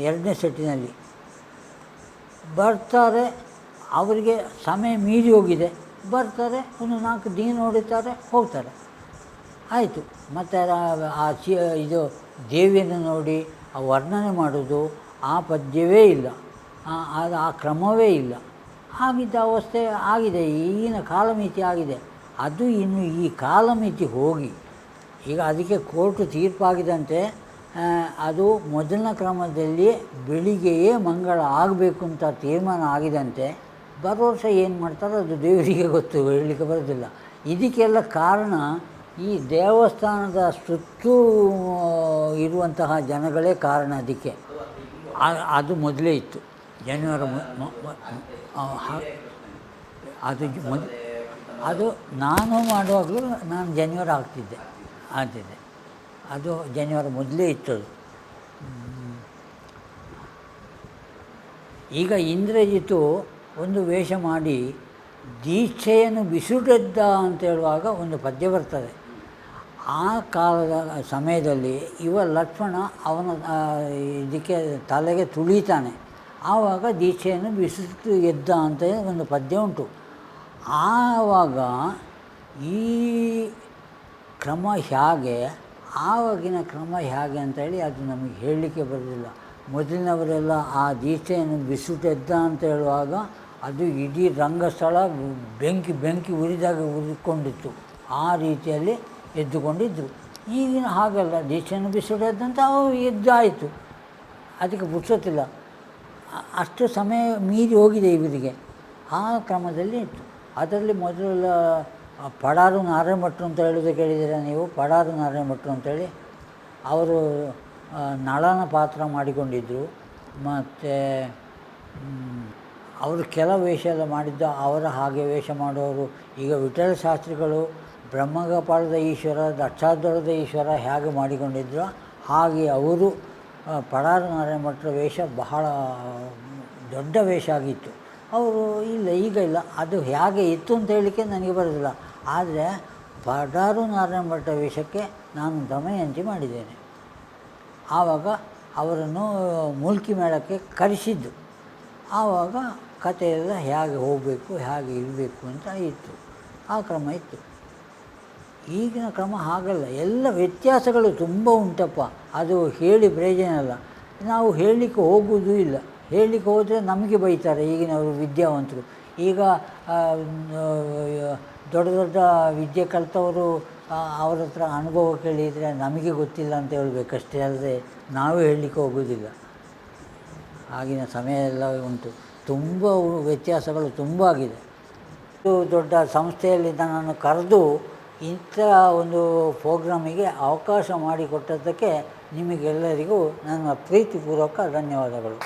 ಎರಡನೇ ಸೆಟ್ಟಿನಲ್ಲಿ ಬರ್ತಾರೆ. ಅವರಿಗೆ ಸಮಯ ಮೀರಿ ಹೋಗಿದೆ, ಬರ್ತಾರೆ, ಒಂದು 4 ದಿನ ನೋಡುತ್ತಾರೆ, ಹೋಗ್ತಾರೆ, ಆಯಿತು. ಮತ್ತು ಇದು ದೇವಿಯನ್ನು ನೋಡಿ ಆ ವರ್ಣನೆ ಮಾಡೋದು, ಆ ಪದ್ಯವೇ ಇಲ್ಲ, ಆ ಕ್ರಮವೇ ಇಲ್ಲ. ಆಗಿದ್ದ ಅವಸ್ಥೆ ಆಗಿದೆ, ಈಗಿನ ಕಾಲಮಿತಿ ಆಗಿದೆ. ಅದು ಇನ್ನು ಈ ಕಾಲಮಿತಿ ಹೋಗಿ ಈಗ ಅದಕ್ಕೆ ಕೋರ್ಟು ತೀರ್ಪಾಗಿದಂತೆ ಅದು ಮೊದಲನ ಕ್ರಮದಲ್ಲಿ ಬೆಳಿಗ್ಗೆಯೇ ಮಂಗಳ ಆಗಬೇಕು ಅಂತ ತೀರ್ಮಾನ ಆಗಿದಂತೆ ಬರೋ ವರ್ಷ ಏನು ಮಾಡ್ತಾರೋ ಅದು ದೇವರಿಗೆ ಗೊತ್ತು, ಹೇಳಲಿಕ್ಕೆ ಬರೋದಿಲ್ಲ. ಇದಕ್ಕೆಲ್ಲ ಕಾರಣ ಈ ದೇವಸ್ಥಾನದ ಸುತ್ತೂ ಇರುವಂತಹ ಜನಗಳೇ ಕಾರಣ. ಅದಕ್ಕೆ ಅದು ಮೊದಲೇ ಇತ್ತು. ಜನವರಿ ಅದು ನಾನು ಮಾಡುವಾಗಲೂ ನಾನು ಜನವರಿ ಆಗ್ತಿದ್ದೆ. ಅದು ಜನವರಿ ಮೊದಲೇ ಇತ್ತದು. ಈಗ ಇಂದ್ರಜಿತು ಒಂದು ವೇಷ ಮಾಡಿ ದೀಕ್ಷೆಯನ್ನು ಬಿಸುಡೆದ್ದ ಅಂತ ಹೇಳುವಾಗ ಒಂದು ಪದ್ಯ ಬರ್ತದೆ. ಆ ಕಾಲದ ಸಮಯದಲ್ಲಿ ಲಕ್ಷ್ಮಣ ಅವನ ಇದಕ್ಕೆ ತಲೆಗೆ ತುಳಿತಾನೆ, ಆವಾಗ ದೀಕ್ಷೆಯನ್ನು ಬಿಸುಟು ಎದ್ದ ಅಂತ ಒಂದು ಪದ್ಯ ಉಂಟು. ಆವಾಗ ಈ ಕ್ರಮ ಹೇಗೆ, ಆವಾಗಿನ ಕ್ರಮ ಹೇಗೆ ಅಂತೇಳಿ ಅದು ನಮಗೆ ಹೇಳಲಿಕ್ಕೆ ಬರೋದಿಲ್ಲ. ಮೊದಲಿನವರೆಲ್ಲ ಆ ದೀಕ್ಷೆಯನ್ನು ಬಿಸುಟೆದ್ದ ಅಂತ ಹೇಳುವಾಗ ಅದು ಇಡೀ ರಂಗಸ್ಥಳ ಬೆಂಕಿ ಉರಿದಾಗ ಉರಿಕೊಂಡಿತ್ತು, ಆ ರೀತಿಯಲ್ಲಿ ಎದ್ದುಕೊಂಡಿದ್ದರು. ಈಗಿನ ಹಾಗಲ್ಲ, ದೀಕ್ಷೆಯನ್ನು ಬಿಸುಟೆದ್ದಂತ ಅವರು ಎದ್ದಾಯಿತು, ಅದಕ್ಕೆ ಪುರ್ಸೊತ್ತಿಲ್ಲ. ಅಷ್ಟು ಸಮಯ ಮೀರಿ ಹೋಗಿದೆ ಇವರಿಗೆ. ಆ ಕ್ರಮದಲ್ಲಿ ಇತ್ತು. ಅದರಲ್ಲಿ ಮೊದಲೆಲ್ಲ ಪಡಾರು ನಾರಾಯಣ ಭಟ್ರು ಅಂತ ಹೇಳೋದು ಕೇಳಿದ್ದೀರಾ ನೀವು? ಪಡಾರು ನಾರಾಯಣ ಭಟ್ರು ಅಂತೇಳಿ ಅವರು ನಳನ ಪಾತ್ರ ಮಾಡಿಕೊಂಡಿದ್ದರು. ಮತ್ತು ಅವರು ಕೆಲವು ವೇಷ ಎಲ್ಲ ಮಾಡಿದ್ದ, ಅವರ ಹಾಗೆ ವೇಷ ಮಾಡೋರು. ಈಗ ವಿಠಲ ಶಾಸ್ತ್ರಿಗಳು ಬ್ರಹ್ಮಗೋಪಾಲದ ಈಶ್ವರ, ದಕ್ಷಾಧ್ವರದ ಈಶ್ವರ ಹೇಗೆ ಮಾಡಿಕೊಂಡಿದ್ರು ಹಾಗೆ ಅವರು ಪಡಾರು ನಾರಾಯಣ ಭಟ್ರ ವೇಷ ಬಹಳ ದೊಡ್ಡ ವೇಷ ಆಗಿತ್ತು. ಅವರು ಈಗ ಇಲ್ಲ, ಅದು ಹೇಗೆ ಇತ್ತು ಅಂತ ಹೇಳಲಿಕ್ಕೆ ನನಗೆ ಬರೋದಿಲ್ಲ. ಆದರೆ ಪಡಾರು ನಾರಾಯಣ ಭಟ್ರ ವೇಷಕ್ಕೆ ನಾನು ದಮಯಂತಿ ಮಾಡಿದ್ದೇನೆ. ಆವಾಗ ಅವರನ್ನು ಮೂಲ್ಕಿ ಮೇಳಕ್ಕೆ ಕರೆಸಿದ್ದು. ಆವಾಗ ಕಥೆಯೆಲ್ಲ ಹೇಗೆ ಹೋಗಬೇಕು, ಹೇಗೆ ಇರಬೇಕು ಅಂತ ಇತ್ತು, ಆ ಕ್ರಮ ಇತ್ತು. ಈಗಿನ ಕ್ರಮ ಹಾಗಲ್ಲ, ಎಲ್ಲ ವ್ಯತ್ಯಾಸಗಳು ತುಂಬ ಉಂಟಪ್ಪ. ಅದು ಹೇಳಿ ಪ್ರಯೋಜನ ಅಲ್ಲ, ನಾವು ಹೇಳಲಿಕ್ಕೆ ಹೋಗುವುದೂ ಇಲ್ಲ. ಹೇಳಲಿಕ್ಕೆ ಹೋದರೆ ನಮಗೆ ಬೈತಾರೆ ಈಗಿನವರು ವಿದ್ಯಾವಂತರು. ಈಗ ದೊಡ್ಡ ದೊಡ್ಡ ವಿದ್ಯೆ ಕಲಿತವರು ಅವ್ರ ಹತ್ರ ಅನುಭವ ಕೇಳಿದರೆ ನಮಗೆ ಗೊತ್ತಿಲ್ಲ ಅಂತ ಹೇಳಬೇಕಷ್ಟೇ, ಅಲ್ಲದೆ ನಾವೇ ಹೇಳಲಿಕ್ಕೆ ಹೋಗೋದಿಲ್ಲ. ಆಗಿನ ಸಮಯ ಎಲ್ಲ ಉಂಟು, ತುಂಬ ವ್ಯತ್ಯಾಸಗಳು ತುಂಬ ಆಗಿದೆ. ದೊಡ್ಡ ಸಂಸ್ಥೆಯಲ್ಲಿ ನನ್ನನ್ನು ಕರೆದು ಇಂಥ ಒಂದು ಪ್ರೋಗ್ರಾಮಿಗೆ ಅವಕಾಶ ಮಾಡಿಕೊಟ್ಟದ್ದಕ್ಕೆ ನಿಮಗೆಲ್ಲರಿಗೂ ನನ್ನ ಪ್ರೀತಿಪೂರ್ವಕ ಧನ್ಯವಾದಗಳು.